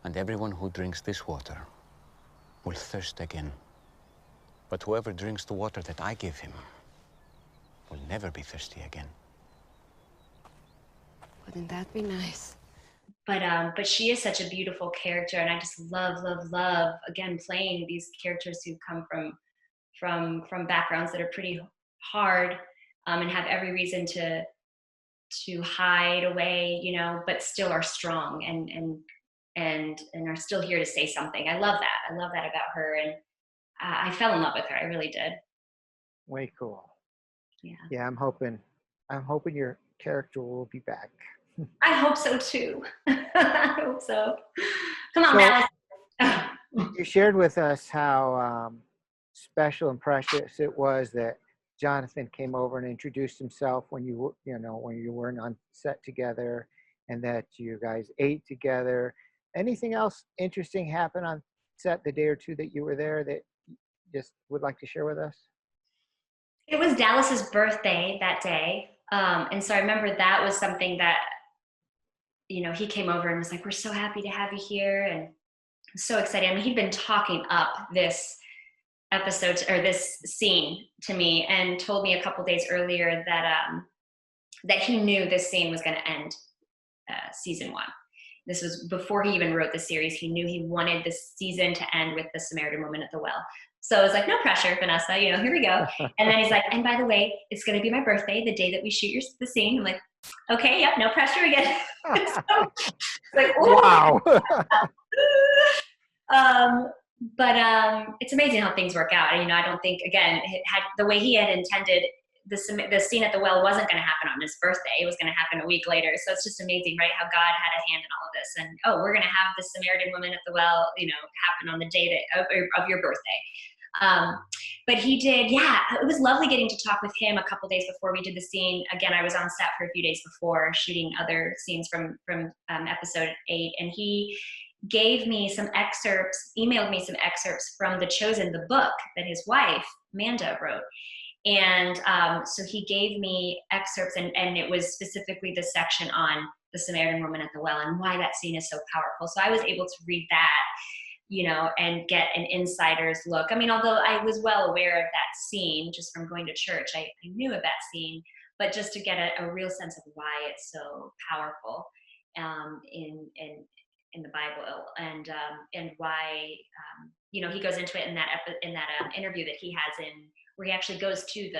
[SPEAKER 4] And everyone who drinks this water will thirst again. But whoever drinks the water that I give him will never be thirsty again.
[SPEAKER 7] Wouldn't that be nice?
[SPEAKER 2] But she is such a beautiful character, and I just love, again, playing these characters who come from backgrounds that are pretty hard, and have every reason to hide away, but still are strong and are still here to say something. I love that. I love that about her, and I fell in love with her. I really did.
[SPEAKER 1] Way cool.
[SPEAKER 2] Yeah.
[SPEAKER 1] Yeah, I'm hoping your character will be back.
[SPEAKER 2] I hope so too. I hope so. Come on, Dallas.
[SPEAKER 1] You shared with us how special and precious it was that Jonathan came over and introduced himself when you weren't on set together, and that you guys ate together. Anything else interesting happen on set the day or two that you were there that you just would like to share with us?
[SPEAKER 2] It was Dallas's birthday that day. And so I remember that was something that, he came over and was like, we're so happy to have you here. And I'm so excited. I mean, he'd been talking up this episode or this scene to me, and told me a couple days earlier that he knew this scene was going to end season 1. This was before he even wrote the series. He knew he wanted this season to end with the Samaritan Woman at the well. So I was like, no pressure, Vanessa, here we go. And then he's like, and by the way, it's going to be my birthday, the day that we shoot the scene. I'm like, okay, yep, no pressure again. So, it's like, ooh.
[SPEAKER 1] Wow.
[SPEAKER 2] But it's amazing how things work out. I don't think, again, the way he had intended, the scene at the well wasn't going to happen on his birthday. It was going to happen a week later. So it's just amazing, right, how God had a hand in all of this. And, we're going to have the Samaritan Woman at the well, happen on the day of your birthday. But he did, it was lovely getting to talk with him a couple days before we did the scene. Again, I was on set for a few days before shooting other scenes from episode 8, and he emailed me some excerpts from The Chosen, the book that his wife, Amanda, wrote. And so he gave me excerpts, and it was specifically the section on the Samaritan Woman at the well and why that scene is so powerful. So I was able to read that, and get an insider's look. I mean, although I was well aware of that scene just from going to church, I knew of that scene, but just to get a real sense of why it's so powerful in the Bible, and why he goes into it in that interview that he has where he actually goes to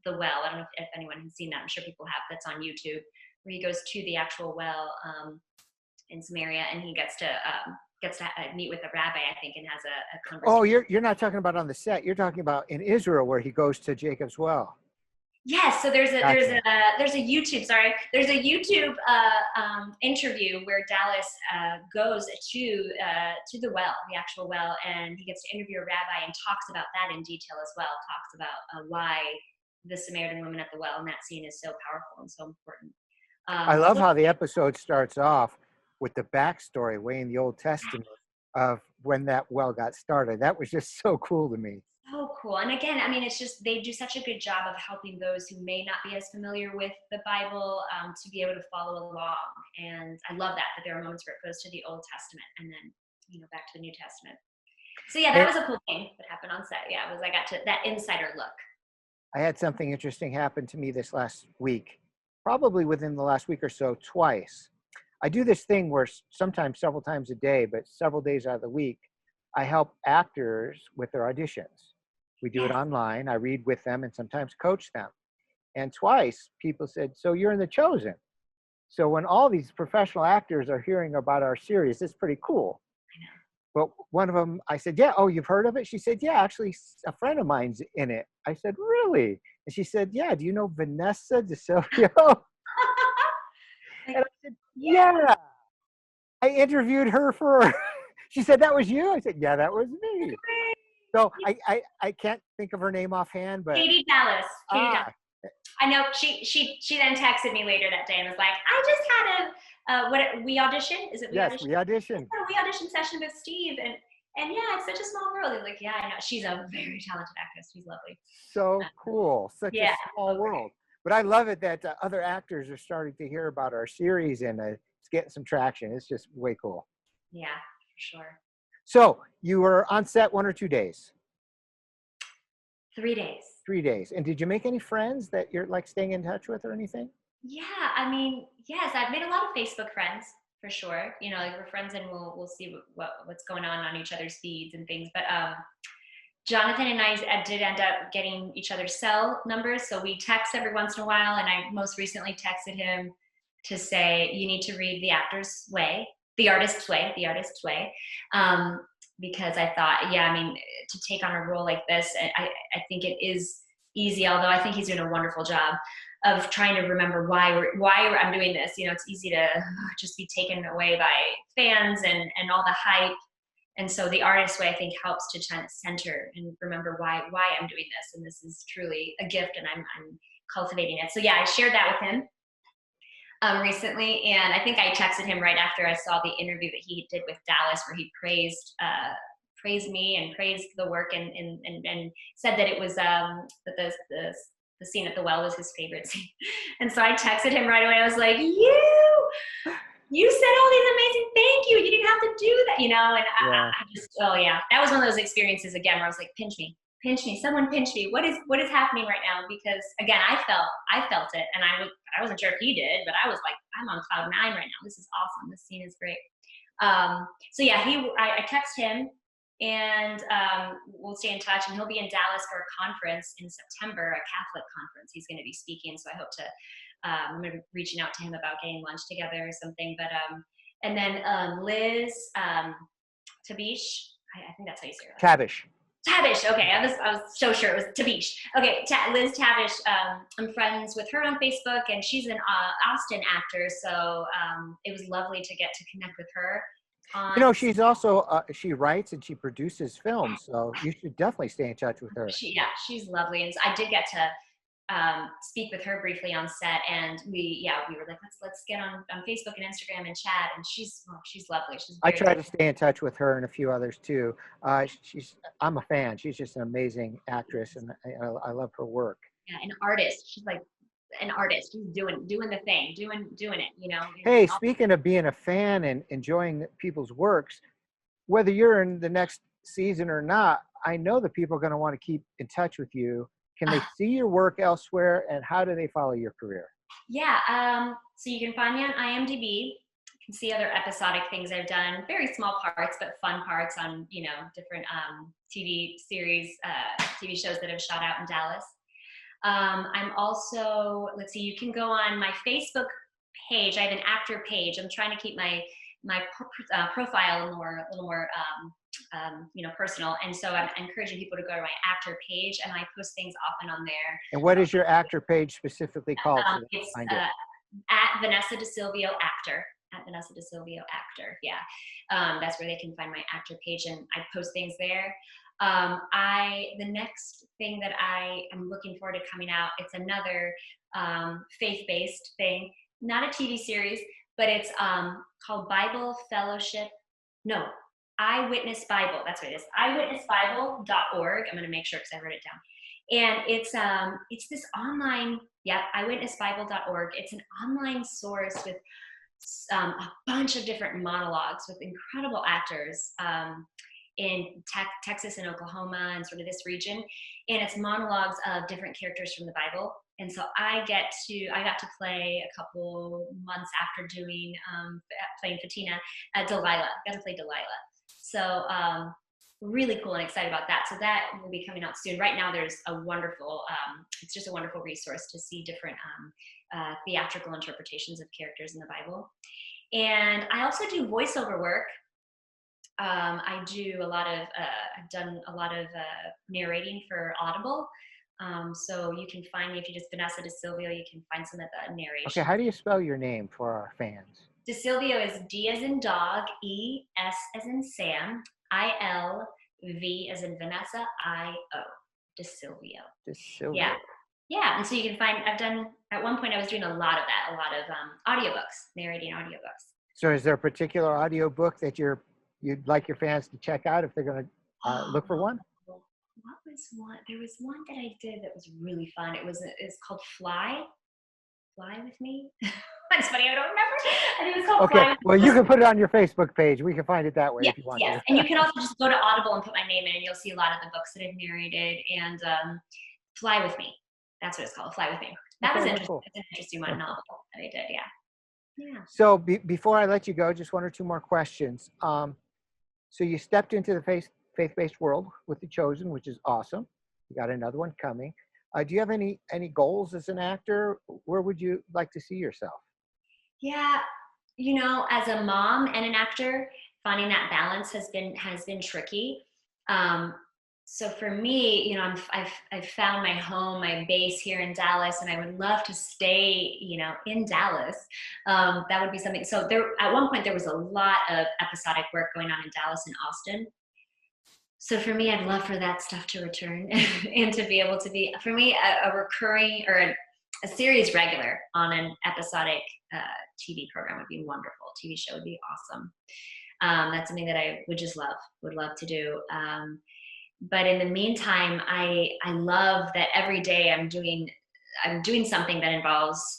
[SPEAKER 2] the well. I don't know if anyone has seen that. I'm sure people have. That's on YouTube, where he goes to the actual well in Samaria, and he gets to meet with a rabbi, I think, and has a conversation.
[SPEAKER 1] Oh, you're not talking about on the set. You're talking about in Israel, where he goes to Jacob's well.
[SPEAKER 2] Yes, so there's a YouTube interview where Dallas goes to the well, the actual well, and he gets to interview a rabbi and talks about that in detail as well. Talks about why the Samaritan woman at the well, and that scene is so powerful and so important.
[SPEAKER 1] I love how the episode starts off with the backstory way in the Old Testament of when that well got started. That was just so cool to me.
[SPEAKER 2] So cool. And again, I mean, it's just, they do such a good job of helping those who may not be as familiar with the Bible to be able to follow along. And I love that there are moments where it goes to the Old Testament and then, back to the New Testament. So yeah, that was a cool thing that happened on set. Yeah, I got to that insider look.
[SPEAKER 1] I had something interesting happen to me this last week, probably within the last week or so, twice. I do this thing where sometimes several times a day, but several days out of the week, I help actors with their auditions. We do it online. I read with them and sometimes coach them. And twice people said, so you're in The Chosen. So when all these professional actors are hearing about our series, it's pretty cool.
[SPEAKER 2] I know.
[SPEAKER 1] But one of them, I said, yeah, oh, you've heard of it? She said, yeah, actually a friend of mine's in it. I said, really? And she said, yeah, do you know Vanessa DeSilvio? And I said, yeah. I interviewed her for, she said, that was you? I said, yeah, that was me. So I can't think of her name offhand, but
[SPEAKER 2] Katie Dallas. Dallas. I know she then texted me later that day and was like, I just had we audition? Is it we audition?
[SPEAKER 1] We audition.
[SPEAKER 2] We audition session with Steve and yeah, it's such a small world. He's like, yeah, I know. She's a very talented actress. She's lovely.
[SPEAKER 1] So cool. Such a small world. But I love it that other actors are starting to hear about our series and it's getting some traction. It's just way cool.
[SPEAKER 2] Yeah, for sure.
[SPEAKER 1] So you were on set 1 or 2 days?
[SPEAKER 2] 3 days.
[SPEAKER 1] 3 days. And did you make any friends that you're like staying in touch with or anything?
[SPEAKER 2] Yeah, I mean, yes, I've made a lot of Facebook friends for sure. Like we're friends and we'll see what's going on each other's feeds and things. But Jonathan and I did end up getting each other's cell numbers. So we text every once in a while. And I most recently texted him to say, you need to read The Actor's Way. The Artist's Way, because I thought, yeah, I mean, to take on a role like this, I think it is easy, although I think he's doing a wonderful job of trying to remember why I'm doing this. It's easy to just be taken away by fans and all the hype. And so The Artist's Way, I think, helps to center and remember why I'm doing this. And this is truly a gift and I'm cultivating it. So yeah, I shared that with him. Recently, and I think I texted him right after I saw the interview that he did with Dallas, where he praised me and praised the work and said that it was that the scene at the well was his favorite scene. And so I texted him right away. I was like, you said all these amazing thank you. You didn't have to do that, And I just, oh yeah, that was one of those experiences again where I was like, pinch me, someone pinch me. What is happening right now? Because again, I felt it, and I wasn't sure if he did, but I was like, I'm on cloud 9 right now. This is awesome. This scene is great. So yeah, I text him, and we'll stay in touch. And he'll be in Dallas for a conference in September, a Catholic conference. He's going to be speaking, so I hope to. I'm going to be reaching out to him about getting lunch together or something. But and then Liz Tabish, I think that's how you say her name. Tavish, okay, I was so sure it was Tabish. Okay, Liz Tavish, I'm friends with her on Facebook, and she's an Austin actor, so it was lovely to get to connect with her.
[SPEAKER 1] She's also, she writes and she produces films, so you should definitely stay in touch with her.
[SPEAKER 2] She's lovely, and so I did get to speak with her briefly on set, and we were like, let's get on Facebook and Instagram and chat, and she's lovely.
[SPEAKER 1] I try to stay in touch with her and a few others too. I'm a fan. She's just an amazing actress, and I love her work.
[SPEAKER 2] Yeah, an artist. She's like an artist. She's doing the thing, doing it.
[SPEAKER 1] Hey, speaking of being a fan and enjoying people's works, whether you're in the next season or not, I know that people are going to want to keep in touch with you. Can they see your work elsewhere, and how do they follow your career?
[SPEAKER 2] Yeah, so you can find me on IMDb. You can see other episodic things I've done, very small parts, but fun parts on, you know, different TV series, TV shows that have shot out in Dallas. I'm also, let's see, you can go on my Facebook page. I have an actor page. I'm trying to keep my profile a little more you know, personal. And so I'm encouraging people to go to my actor page, and I post things often on there.
[SPEAKER 1] And what is your actor page specifically called?
[SPEAKER 2] It's at Vanessa DeSilvio actor. At Vanessa DeSilvio actor. Yeah. That's where they can find my actor page, and I post things there. The next thing that I am looking forward to coming out, it's another faith-based thing, not a TV series, but it's called Bible Fellowship. No, Eyewitness Bible. That's what it is. Eyewitnessbible.org. I'm going to make sure because I wrote it down. And it's this online, eyewitnessbible.org. It's an online source with a bunch of different monologues with incredible actors in Texas and Oklahoma and sort of this region. And it's monologues of different characters from the Bible. And so I got to play a couple months after playing Photina, Delilah. Got to play Delilah. So really cool and excited about that. So that will be coming out soon. Right now there's a wonderful, it's just a wonderful resource to see different theatrical interpretations of characters in the Bible. And I also do voiceover work. I do a lot of, I've done a lot of narrating for Audible. So you can find me, if you just Vanessa DeSilvio, you can find some of the narration.
[SPEAKER 1] Okay, how do you spell your name for our fans?
[SPEAKER 2] DeSilvio is D as in dog, E, S as in Sam, I, L, V as in Vanessa, I, O. DeSilvio.
[SPEAKER 1] DeSilvio.
[SPEAKER 2] Yeah. Yeah, and so you can find, at one point I was doing a lot of that, a lot of audiobooks, narrating audiobooks.
[SPEAKER 1] So is there a particular audiobook that you'd like your fans to check out if they're going to look for one?
[SPEAKER 2] What was one? There was one that I did that was really fun. It's called Fly With Me. That's funny, I don't remember. I think it was called Fly With Me.
[SPEAKER 1] Well, you can put it on your Facebook page. We can find it that way if you want to.
[SPEAKER 2] And you can also just go to Audible and put my name in, and you'll see a lot of the books that I've narrated. And Fly With Me. That's what it's called, Fly With Me. That was interesting. Cool. It's an interesting one novel that I did, yeah.
[SPEAKER 1] So before I let you go, just one or two more questions. So you stepped into the faith-based world with The Chosen, which is awesome. You got another one coming. Do you have any goals as an actor? Where would you like to see yourself? Yeah,
[SPEAKER 2] you know, as a mom and an actor, finding that balance has been tricky. So for me, you know, I've found my home, my base here in Dallas, and I would love to stay, you know, in Dallas. That would be something. So at one point there was a lot of episodic work going on in Dallas and Austin. So for me, I'd love for that stuff to return and to be able to be, for me, a recurring or a series regular on an episodic TV program would be wonderful. TV show would be awesome. That's something that I would love to do. But in the meantime, I love that every day I'm doing something that involves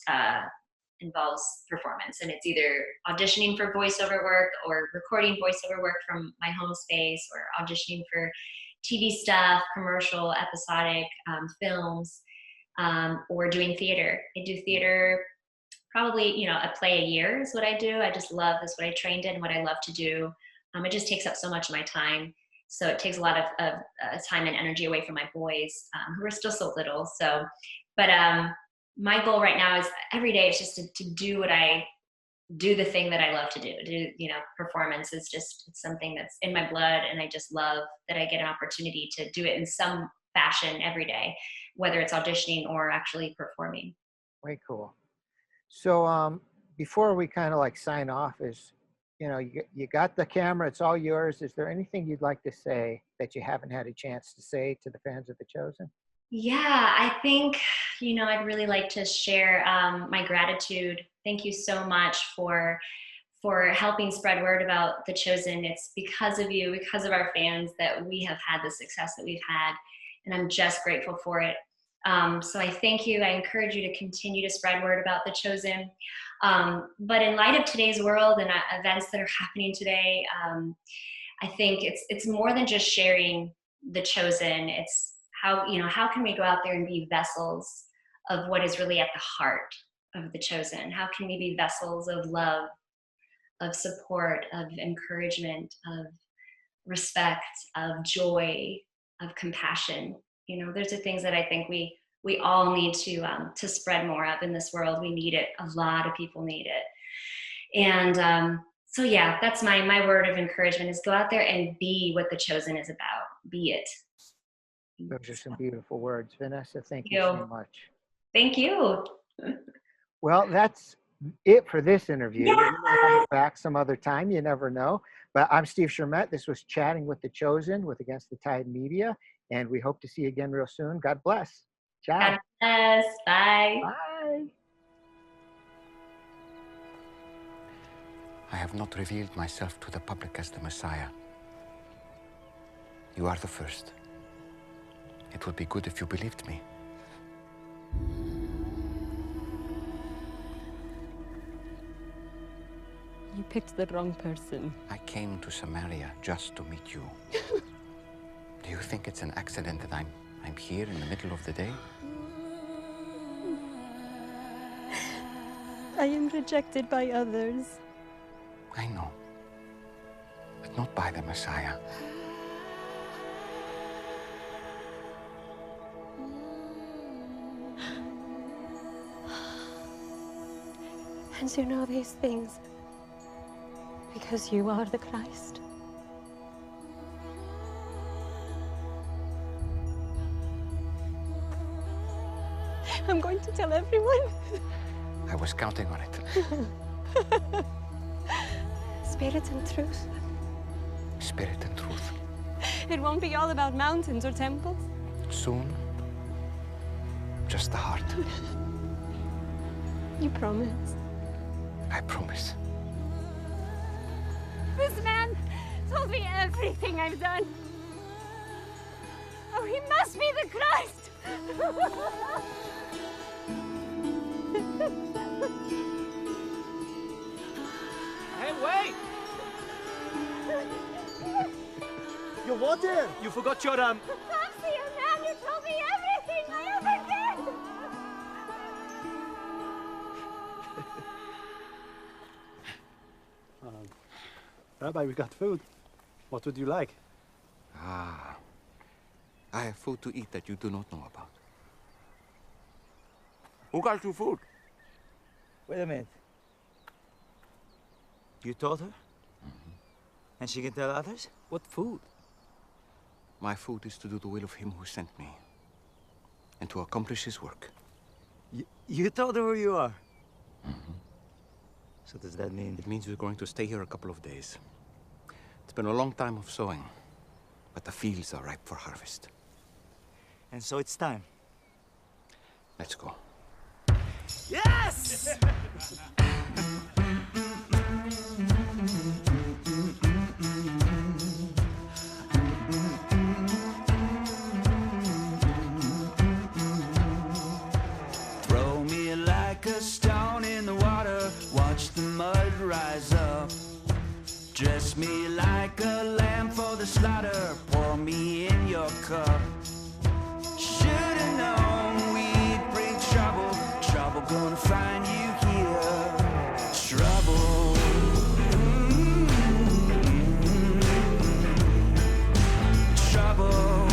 [SPEAKER 2] performance, and it's either auditioning for voiceover work or recording voiceover work from my home space, or auditioning for TV stuff, commercial, episodic, films, or doing theater. I do theater probably, you know, a play a year is what I do. I just love, that's what I trained in, what I love to do. It just takes up so much of my time. So it takes a lot of time and energy away from my boys, who are still so little. So, but my goal right now is every day is just to do the thing that I love to do. You know, performance is it's something that's in my blood, and I just love that I get an opportunity to do it in some fashion every day, whether it's auditioning or actually performing.
[SPEAKER 1] Very cool. So before we kind of like sign off, you know, you got the camera, it's all yours. Is there anything you'd like to say that you haven't had a chance to say to the fans of The Chosen?
[SPEAKER 2] Yeah, I think, you know, I'd really like to share my gratitude. Thank you so much for helping spread word about The Chosen. It's because of you, because of our fans, that we have had the success that we've had, and I'm just grateful for it. So I thank you. I encourage you to continue to spread word about The Chosen. But in light of today's world and events that are happening today, I think it's more than just sharing the chosen. It's how can we go out there and be vessels of what is really at the heart of the chosen? How can we be vessels of love, of support, of encouragement, of respect, of joy, of compassion? Those are things that I think we all need to spread more of in this world. We need it. A lot of people need it. And so yeah, that's my word of encouragement, is go out there and be what the chosen is about. Be it.
[SPEAKER 1] Those are some beautiful words. Vanessa, thank you
[SPEAKER 2] you.
[SPEAKER 1] so much.
[SPEAKER 2] Thank you.
[SPEAKER 1] Well, that's it for this interview.
[SPEAKER 2] Yeah.
[SPEAKER 1] We may have it back some other time. You never know. But I'm Steve Shermett. This was Chatting with the Chosen with Against the Tide Media. And we hope to see you again real soon. God bless. Ciao.
[SPEAKER 2] God bless. Bye.
[SPEAKER 1] Bye.
[SPEAKER 4] I have not revealed myself to the public as the Messiah. You are the first. It would be good if you believed me.
[SPEAKER 7] You picked the wrong person.
[SPEAKER 4] I came to Samaria just to meet you. Do you think it's an accident that I'm here in the middle of the day?
[SPEAKER 7] I am rejected by others.
[SPEAKER 4] I know. But not by the Messiah.
[SPEAKER 7] And you know these things because you are the Christ. I'm going to tell everyone.
[SPEAKER 4] I was counting on it.
[SPEAKER 7] Spirit and truth.
[SPEAKER 4] Spirit and truth.
[SPEAKER 7] It won't be all about mountains or temples.
[SPEAKER 4] Soon, just the heart.
[SPEAKER 7] You promise.
[SPEAKER 4] I promise.
[SPEAKER 7] This man told me everything I've done. Oh, he must be the Christ!
[SPEAKER 8] Hey, wait! You what, dear? You forgot your,
[SPEAKER 7] Fancy a man who told me everything I ever did!
[SPEAKER 8] Rabbi, we got food. What would you like?
[SPEAKER 4] Ah. I have food to eat that you do not know about. Who got you food?
[SPEAKER 6] Wait a minute. You told her? Mm-hmm. And she can tell others?
[SPEAKER 8] What food?
[SPEAKER 4] My food is to do the will of him who sent me. And to accomplish his work.
[SPEAKER 6] You told her who you are?
[SPEAKER 4] Mm-hmm.
[SPEAKER 6] So does that mean...
[SPEAKER 4] It means we're going to stay here a couple of days. It's been a long time of sowing, but the fields are ripe for harvest.
[SPEAKER 6] And so it's time.
[SPEAKER 4] Let's go.
[SPEAKER 6] Yes!
[SPEAKER 9] Throw me like a stone in the water, watch the mud rise up. Dress me like a lamb for the slaughter, pour me in your cup. Should've known we'd bring trouble, trouble gonna find you here. Trouble. Trouble.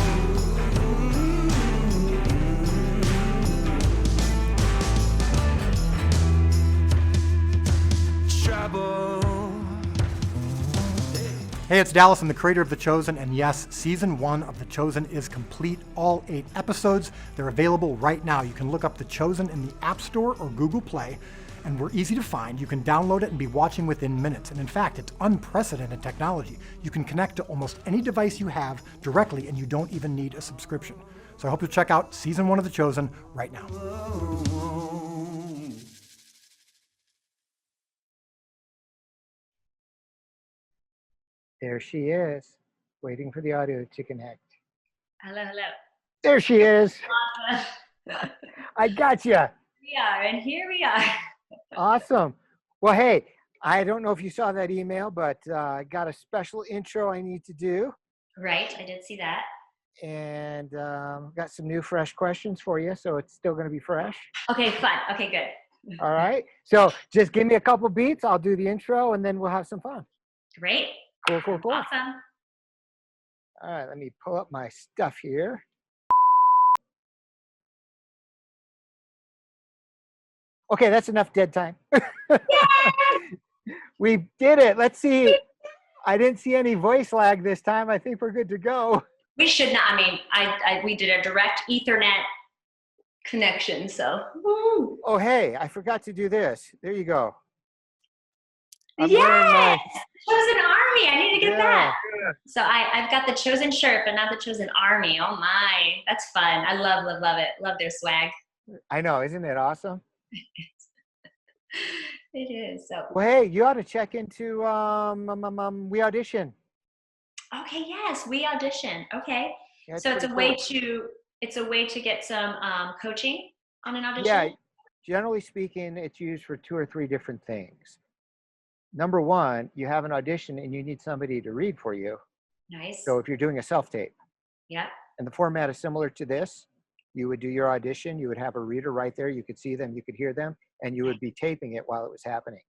[SPEAKER 9] Trouble.
[SPEAKER 10] Hey, it's Dallas. I'm the creator of The Chosen, and yes, season 1 of The Chosen is complete. All 8 episodes. They're available right now. You can look up The Chosen in the App Store or Google Play, and we're easy to find. You can download it and be watching within minutes. And in fact, it's unprecedented technology. You can connect to almost any device you have directly, and you don't even need a subscription. So I hope you'll check out season 1 of The Chosen right now.
[SPEAKER 1] There she is, waiting for the audio to connect.
[SPEAKER 2] Hello, hello.
[SPEAKER 1] There she is.
[SPEAKER 2] Awesome.
[SPEAKER 1] I got you.
[SPEAKER 2] We are, and here we are.
[SPEAKER 1] Awesome. Well, hey, I don't know if you saw that email, but I got a special intro I need to do.
[SPEAKER 2] Right, I did see that.
[SPEAKER 1] And got some new fresh questions for you, so it's still going to be fresh.
[SPEAKER 2] Okay, fun. Okay, good.
[SPEAKER 1] All right. So just give me a couple beats. I'll do the intro, and then we'll have some fun.
[SPEAKER 2] Great.
[SPEAKER 1] Cool.
[SPEAKER 2] Awesome.
[SPEAKER 1] All right, let me pull up my stuff here. Okay, that's enough dead time. We did it. Let's see. I didn't see any voice lag this time. I think we're good to go.
[SPEAKER 2] We should not. I mean, we did a direct Ethernet connection, so. Woo.
[SPEAKER 1] Oh, hey, I forgot to do this. There you go.
[SPEAKER 2] Yes! Chosen Army. I need to get that. So I've got the Chosen shirt, but not the Chosen Army. Oh my, that's fun. I love it. Love their swag.
[SPEAKER 1] I know, isn't it awesome?
[SPEAKER 2] It is. So.
[SPEAKER 1] Well, hey, you ought to check into We Audition.
[SPEAKER 2] Okay. Yes, We Audition. Okay.
[SPEAKER 1] Yeah,
[SPEAKER 2] so it's a way to get some coaching on an audition.
[SPEAKER 1] Yeah. Generally speaking, it's used for 2 or 3 different things. Number one, you have an audition and you need somebody to read for you.
[SPEAKER 2] Nice.
[SPEAKER 1] So if you're doing a self-tape.
[SPEAKER 2] Yeah.
[SPEAKER 1] And the format is similar to this. You would do your audition. You would have a reader right there. You could see them. You could hear them. And you would be taping it while it was happening.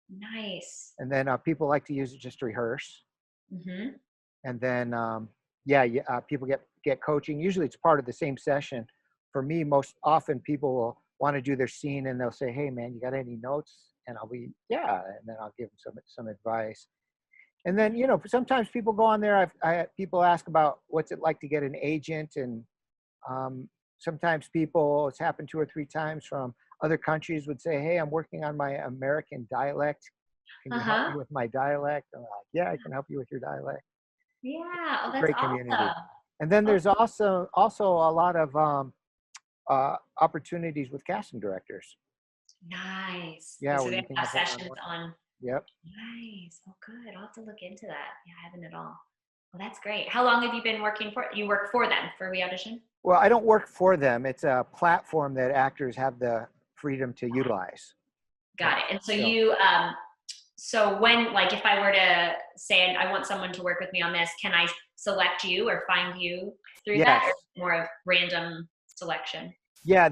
[SPEAKER 2] Nice.
[SPEAKER 1] And then people like to use it just to rehearse.
[SPEAKER 2] Mm-hmm.
[SPEAKER 1] And then, people get coaching. Usually it's part of the same session. For me, most often people will want to do their scene and they'll say, hey, man, you got any notes? And I'll be, yeah. And then I'll give them some advice. And then, sometimes people go on there. People ask about what's it like to get an agent. And sometimes people, it's happened 2 or 3 times from other countries, would say, hey, I'm working on my American dialect. Can you help me with my dialect? And I'm like, yeah, I can help you with your dialect.
[SPEAKER 2] Yeah. Oh, that's
[SPEAKER 1] Great
[SPEAKER 2] awesome.
[SPEAKER 1] community. And then there's also a lot of opportunities with casting directors.
[SPEAKER 2] Nice.
[SPEAKER 1] Yeah.
[SPEAKER 2] So
[SPEAKER 1] where
[SPEAKER 2] they
[SPEAKER 1] you can
[SPEAKER 2] have
[SPEAKER 1] have
[SPEAKER 2] sessions on.
[SPEAKER 1] Yep.
[SPEAKER 2] Nice. Oh, good. I'll have to look into that. Yeah, I haven't at all. Well, that's great. How long have you been working for? You work for them for We Audition?
[SPEAKER 1] Well, I don't work for them. It's a platform that actors have the freedom to utilize.
[SPEAKER 2] Got it. And so you, so when, like, if I were to say, I want someone to work with me on this, can I select you or find you through that? Or more of random selection?
[SPEAKER 1] Yeah,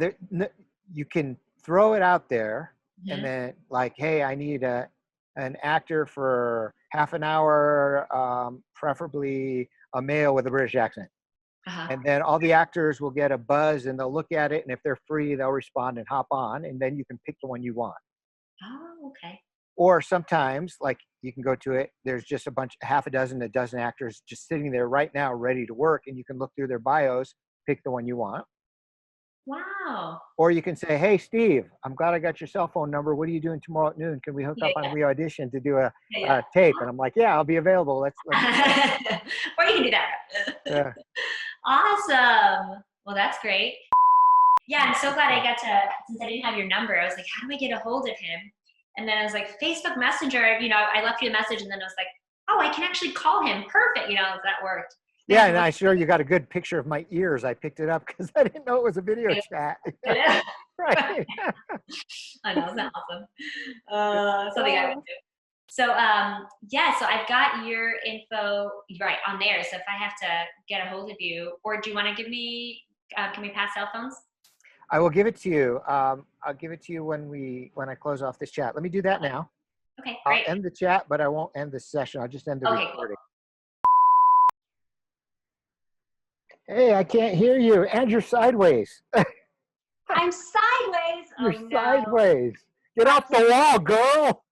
[SPEAKER 1] you can throw it out there and then like, hey, I need an actor for half an hour, preferably a male with a British accent. And then all the actors will get a buzz and they'll look at it. And if they're free, they'll respond and hop on. And then you can pick the one you want.
[SPEAKER 2] Oh, okay.
[SPEAKER 1] Or sometimes, like, you can go to it, there's just half a dozen actors just sitting there right now ready to work. And you can look through their bios, pick the one you want.
[SPEAKER 2] Wow.
[SPEAKER 1] Or you can say, hey, Steve, I'm glad I got your cell phone number. What are you doing tomorrow at noon? Can we hook up on We Audition to do a tape? And I'm like, yeah, I'll be available. Let's
[SPEAKER 2] or you can do that.
[SPEAKER 1] Yeah.
[SPEAKER 2] Awesome. Well, that's great. Yeah, I'm so glad I got to, since I didn't have your number, I was like, how do I get a hold of him? And then I was like, Facebook Messenger, I left you a message and then I was like, oh, I can actually call him. Perfect. That worked.
[SPEAKER 1] Yeah, and I sure you got a good picture of my ears. I picked it up because I didn't know it was a video chat. Right.
[SPEAKER 2] I know, isn't that awesome? Something I would do. So, so I've got your info right on there. So if I have to get a hold of you, or do you want to give me, can we pass cell phones?
[SPEAKER 1] I will give it to you. I'll give it to you when I close off this chat. Let me do that now.
[SPEAKER 2] Okay, great.
[SPEAKER 1] I'll end the chat, but I won't end the session. I'll just end the recording. Cool. Hey, I can't hear you. And you're sideways.
[SPEAKER 2] I'm sideways.
[SPEAKER 1] You're sideways. Get off the wall, girl.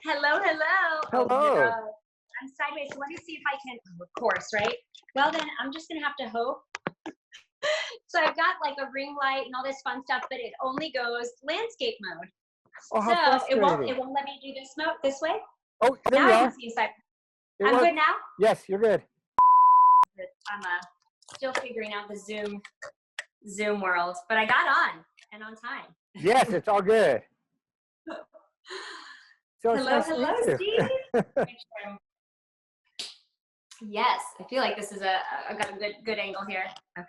[SPEAKER 2] Hello.
[SPEAKER 1] Hello.
[SPEAKER 2] Oh, I'm sideways. So let me see if I can, of course, right? Well, then I'm just going to have to hope. So I've got like a ring light and all this fun stuff, but it only goes landscape mode.
[SPEAKER 1] Oh, how
[SPEAKER 2] so it won't
[SPEAKER 1] frustrating.
[SPEAKER 2] let me do this way.
[SPEAKER 1] Oh, there
[SPEAKER 2] now
[SPEAKER 1] you
[SPEAKER 2] I
[SPEAKER 1] are.
[SPEAKER 2] can see inside. I'm good now?
[SPEAKER 1] Yes, you're good.
[SPEAKER 2] I'm still figuring out the Zoom world, but I got on and on time.
[SPEAKER 1] Yes, it's all good. So
[SPEAKER 2] hello,
[SPEAKER 1] nice
[SPEAKER 2] Steve. Yes, I feel like this is I got a good angle here. Okay.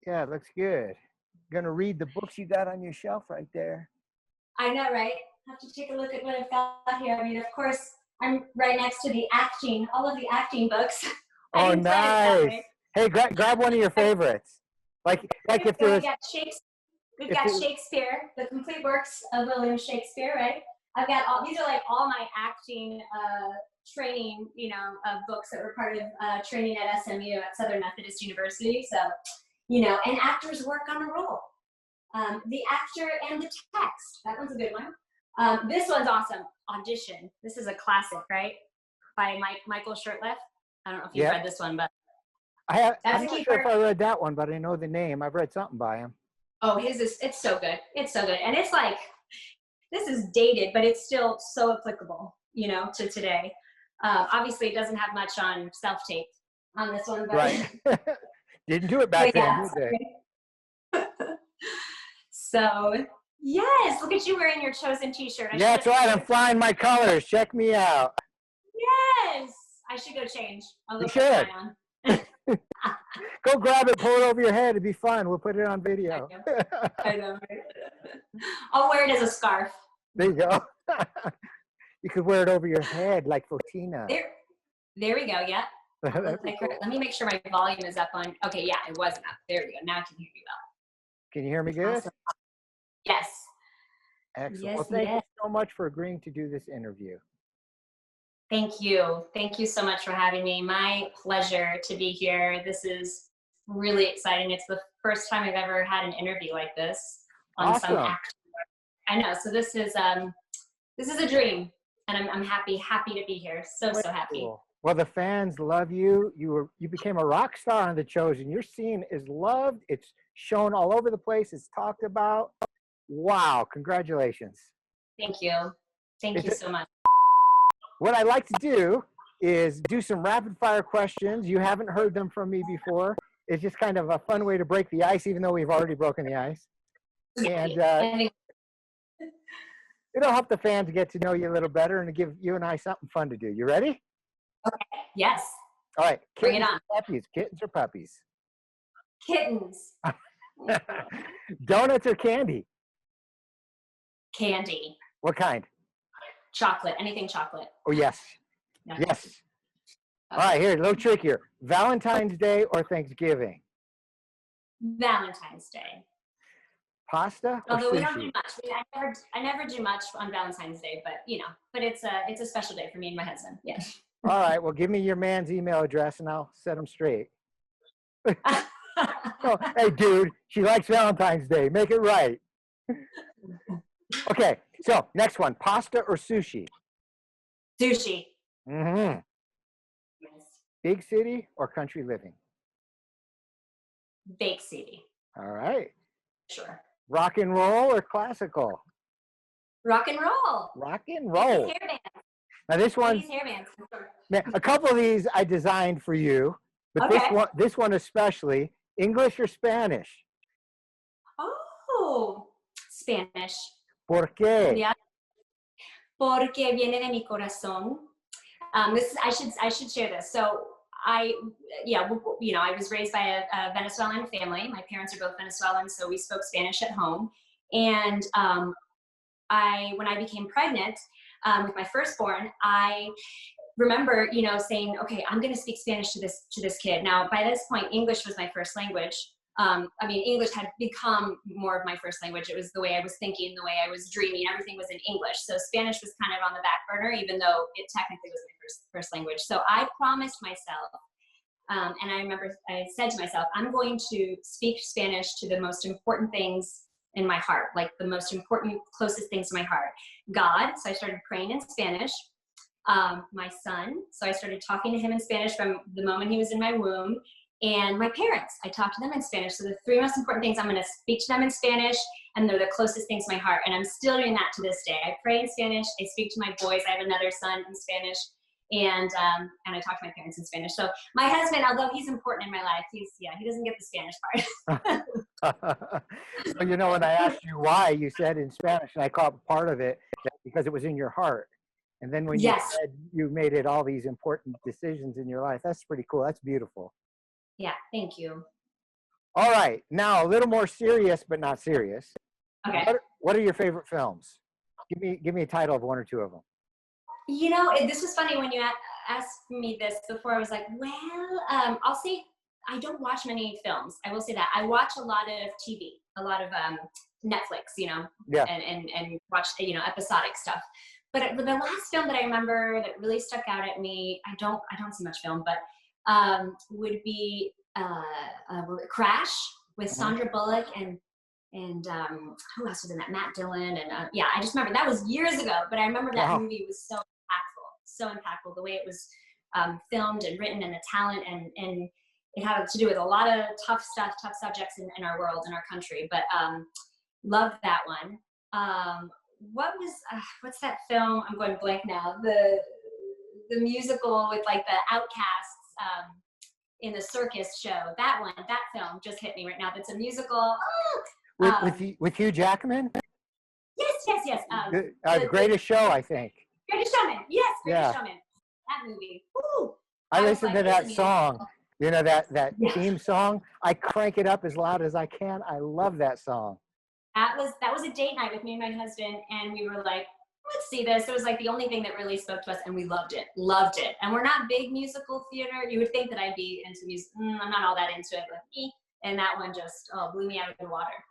[SPEAKER 1] Yeah, it looks good. Gonna read the books you got on your shelf right there.
[SPEAKER 2] I know, right?
[SPEAKER 11] have to take a look at what I've got here. I mean, of course, I'm right next to all of the acting books.
[SPEAKER 1] Oh, nice. Hey, grab one of your favorites. Like if there was.
[SPEAKER 11] We've got Shakespeare, the complete works of William Shakespeare, right? I've got these are like all my acting training, books that were part of training at SMU at Southern Methodist University. So, and actors work on a role. The actor and the text. That one's a good one. This one's awesome. Audition. This is a classic, right? By Michael Shurtleff. I don't know if you've read this one, but
[SPEAKER 1] I'm not sure if I read that one, but I know the name. I've read something by him.
[SPEAKER 11] Oh, it's so good. It's so good. And it's like, this is dated, but it's still so applicable, to today. Obviously, it doesn't have much on self-tape on this one. But
[SPEAKER 1] right. Didn't do it back then, did they?
[SPEAKER 11] So, yes, look at you wearing your Chosen t-shirt.
[SPEAKER 1] Yeah, that's right. I'm flying my colors. Check me out.
[SPEAKER 11] Yes. I should go change. I'll go
[SPEAKER 1] you should.
[SPEAKER 11] On.
[SPEAKER 1] Go grab it, pull it over your head. It'd be fun. We'll put it on video.
[SPEAKER 11] I know. Right? I'll wear it as a scarf.
[SPEAKER 1] There you go. You could wear it over your head like Photina.
[SPEAKER 11] There we go. Yeah. Let me make sure my volume is up on. Okay. Yeah, it wasn't up. There we go. Now I can hear you well.
[SPEAKER 1] Can you hear me good?
[SPEAKER 11] Awesome. Yes.
[SPEAKER 1] Excellent.
[SPEAKER 11] Yes,
[SPEAKER 1] well, thank you so much for agreeing to do this interview.
[SPEAKER 11] Thank you. Thank you so much for having me. My pleasure to be here. This is really exciting. It's the first time I've ever had an interview like this on some action. I know. So this is a dream, and I'm happy to be here. So happy.
[SPEAKER 1] Cool. Well, the fans love you. You became a rock star on The Chosen. Your scene is loved. It's shown all over the place. It's talked about. Wow! Congratulations.
[SPEAKER 11] Thank you. Thank you so much.
[SPEAKER 1] What I like to do is do some rapid fire questions. You haven't heard them from me before. It's just kind of a fun way to break the ice, even though we've already broken the ice. And it'll help the fans get to know you a little better and give you and I something fun to do. You ready?
[SPEAKER 11] Okay. Yes.
[SPEAKER 1] All right.
[SPEAKER 11] Bring it on.
[SPEAKER 1] Puppies. Kittens or puppies?
[SPEAKER 11] Kittens.
[SPEAKER 1] Donuts or candy?
[SPEAKER 11] Candy.
[SPEAKER 1] What kind?
[SPEAKER 11] Chocolate. Anything chocolate.
[SPEAKER 1] Oh, yes.
[SPEAKER 11] Yeah.
[SPEAKER 1] Yes.
[SPEAKER 11] Okay.
[SPEAKER 1] All right, here, a little trickier. Valentine's Day or Thanksgiving?
[SPEAKER 11] Valentine's Day.
[SPEAKER 1] Pasta or
[SPEAKER 11] Although
[SPEAKER 1] sushi?
[SPEAKER 11] we don't do much. I never do much on Valentine's Day, but it's a special day for me and my husband. Yes.
[SPEAKER 1] All right, well, give me your man's email address and I'll set him straight. Oh, hey, dude, she likes Valentine's Day. Make it right. Okay, so next one, pasta or sushi?
[SPEAKER 11] Sushi.
[SPEAKER 1] Mm-hmm.
[SPEAKER 11] Yes.
[SPEAKER 1] Big city or country living?
[SPEAKER 11] Big city.
[SPEAKER 1] All right.
[SPEAKER 11] Sure.
[SPEAKER 1] Rock and roll or classical?
[SPEAKER 11] Rock and roll.
[SPEAKER 1] Rock and roll.
[SPEAKER 11] Hair bands.
[SPEAKER 1] Now this one, a couple of these I designed for you, but this one especially, English or Spanish?
[SPEAKER 11] Oh, Spanish.
[SPEAKER 1] ¿Por qué?
[SPEAKER 11] Yeah. Porque viene de mi corazón. I should share this. So I was raised by a Venezuelan family. My parents are both Venezuelan, so we spoke Spanish at home. And when I became pregnant with my firstborn, I remember, saying, okay, I'm going to speak Spanish to this kid. Now, by this point, English was my first language. English had become more of my first language. It was the way I was thinking, the way I was dreaming. Everything was in English. So Spanish was kind of on the back burner, even though it technically was my first language. So I promised myself, and I remember I said to myself, I'm going to speak Spanish to the most important things in my heart, like the most important, closest things to my heart. God, so I started praying in Spanish. My son, so I started talking to him in Spanish from the moment he was in my womb. And my parents, I talk to them in Spanish. So the three most important things, I'm going to speak to them in Spanish, and they're the closest things to my heart. And I'm still doing that to this day. I pray in Spanish. I speak to my boys. I have another son in Spanish, and I talk to my parents in Spanish. So my husband, although he's important in my life, he doesn't get the Spanish part.
[SPEAKER 1] So, when I asked you why, you said in Spanish, and I caught part of it because it was in your heart. And then when you said you made it all these important decisions in your life, that's pretty cool. That's beautiful.
[SPEAKER 11] Yeah, thank you.
[SPEAKER 1] All right, now a little more serious, but not serious.
[SPEAKER 11] Okay.
[SPEAKER 1] What are your favorite films? Give me a title of one or two of them.
[SPEAKER 11] You know, this was funny when you asked me this before. I was like, well, I'll say I don't watch many films. I will say that. I watch a lot of TV, a lot of Netflix, you know, and watch, you know, episodic stuff. But the last film that I remember that really stuck out at me, I don't see much film, but would be Crash with Sandra Bullock and who else was in that? Matt Dillon and yeah, I just remember that was years ago, but I remember that movie was so impactful, the way it was filmed and written, and the talent, and it had to do with a lot of tough stuff, tough subjects in our world, in our country. But loved that one. What was what's that film? I'm going blank now. The musical with like the outcasts in the circus show. That one, that film just hit me right now. That's a musical.
[SPEAKER 1] With Hugh Jackman?
[SPEAKER 11] Yes.
[SPEAKER 1] Greatest Show, I think.
[SPEAKER 11] Greatest Showman. Yes, Greatest Showman. That movie. Woo!
[SPEAKER 1] I listened to that song. You know, that theme song. I crank it up as loud as I can. I love that song.
[SPEAKER 11] That was a date night with me and my husband, and we were like, let's see this. It was like the only thing that really spoke to us, and we loved it. And we're not big musical theater. You would think that I'd be into music. I'm not all that into it, but and that one just blew me out of the water.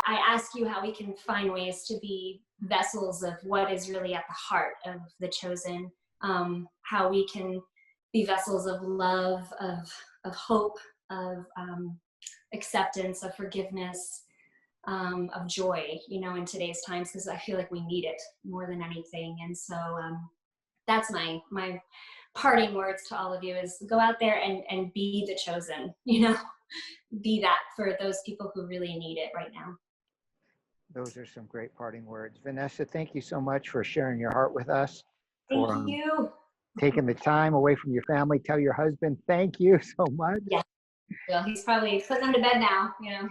[SPEAKER 11] I ask you how we can find ways to be vessels of what is really at the heart of The Chosen, how we can be vessels of love, of hope, of acceptance, of forgiveness, of joy, you know, in today's times, because I feel like we need it more than anything. And so that's my parting words to all of you, is go out there and be the chosen, you know, be that for those people who really need it right now.
[SPEAKER 1] Those are some great parting words. Vanessa, thank you so much for sharing your heart with us.
[SPEAKER 11] Thank you.
[SPEAKER 1] Taking the time away from your family. Tell your husband thank you so much.
[SPEAKER 11] Yeah. Well, he's probably putting them to bed now, you know.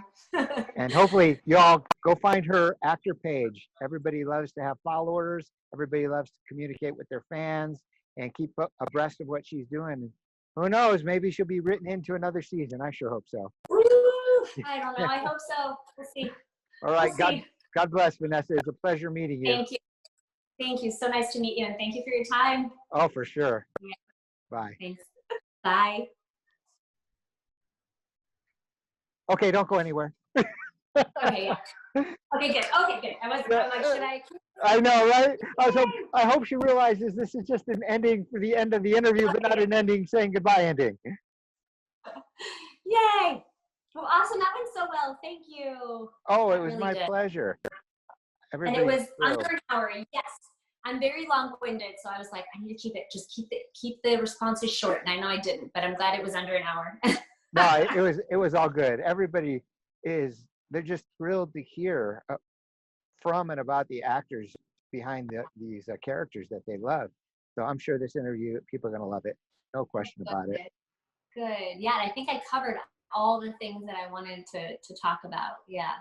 [SPEAKER 1] And hopefully y'all go find her actor page. Everybody loves to have followers. Everybody loves to communicate with their fans and keep abreast of what she's doing. Who knows? Maybe she'll be written into another season. I sure hope so.
[SPEAKER 11] Woo! I don't know. I hope so. We'll see.
[SPEAKER 1] All right.
[SPEAKER 11] We'll see.
[SPEAKER 1] God bless, Vanessa. It's a pleasure meeting you.
[SPEAKER 11] Thank you. Thank you. So nice to meet you, and thank you for your time.
[SPEAKER 1] Oh, for sure.
[SPEAKER 11] Yeah.
[SPEAKER 1] Bye.
[SPEAKER 11] Thanks. Bye.
[SPEAKER 1] Okay, don't go anywhere.
[SPEAKER 11] Okay, yeah. Okay, good. I'm like, should I?
[SPEAKER 1] I know, right? I hope she realizes this is just an ending for the end of the interview, but not an ending saying goodbye ending.
[SPEAKER 11] Yay! Well, awesome. That went so well. Thank you.
[SPEAKER 1] Oh, it
[SPEAKER 11] That
[SPEAKER 1] was
[SPEAKER 11] really
[SPEAKER 1] my
[SPEAKER 11] did.
[SPEAKER 1] pleasure.
[SPEAKER 11] And it was under an hour. Yes. I'm very long-winded, so I was like, I need to keep the responses short. And I know I didn't, but I'm glad it was under an hour.
[SPEAKER 1] No, it was all good. Everybody they're just thrilled to hear from and about the actors behind these characters that they love. So I'm sure this interview, people are going to love it. No question about it.
[SPEAKER 11] Good. Yeah, and I think I covered all the things that I wanted to talk about. Yeah,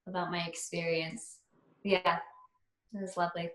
[SPEAKER 11] about my experience. Yeah, it was lovely.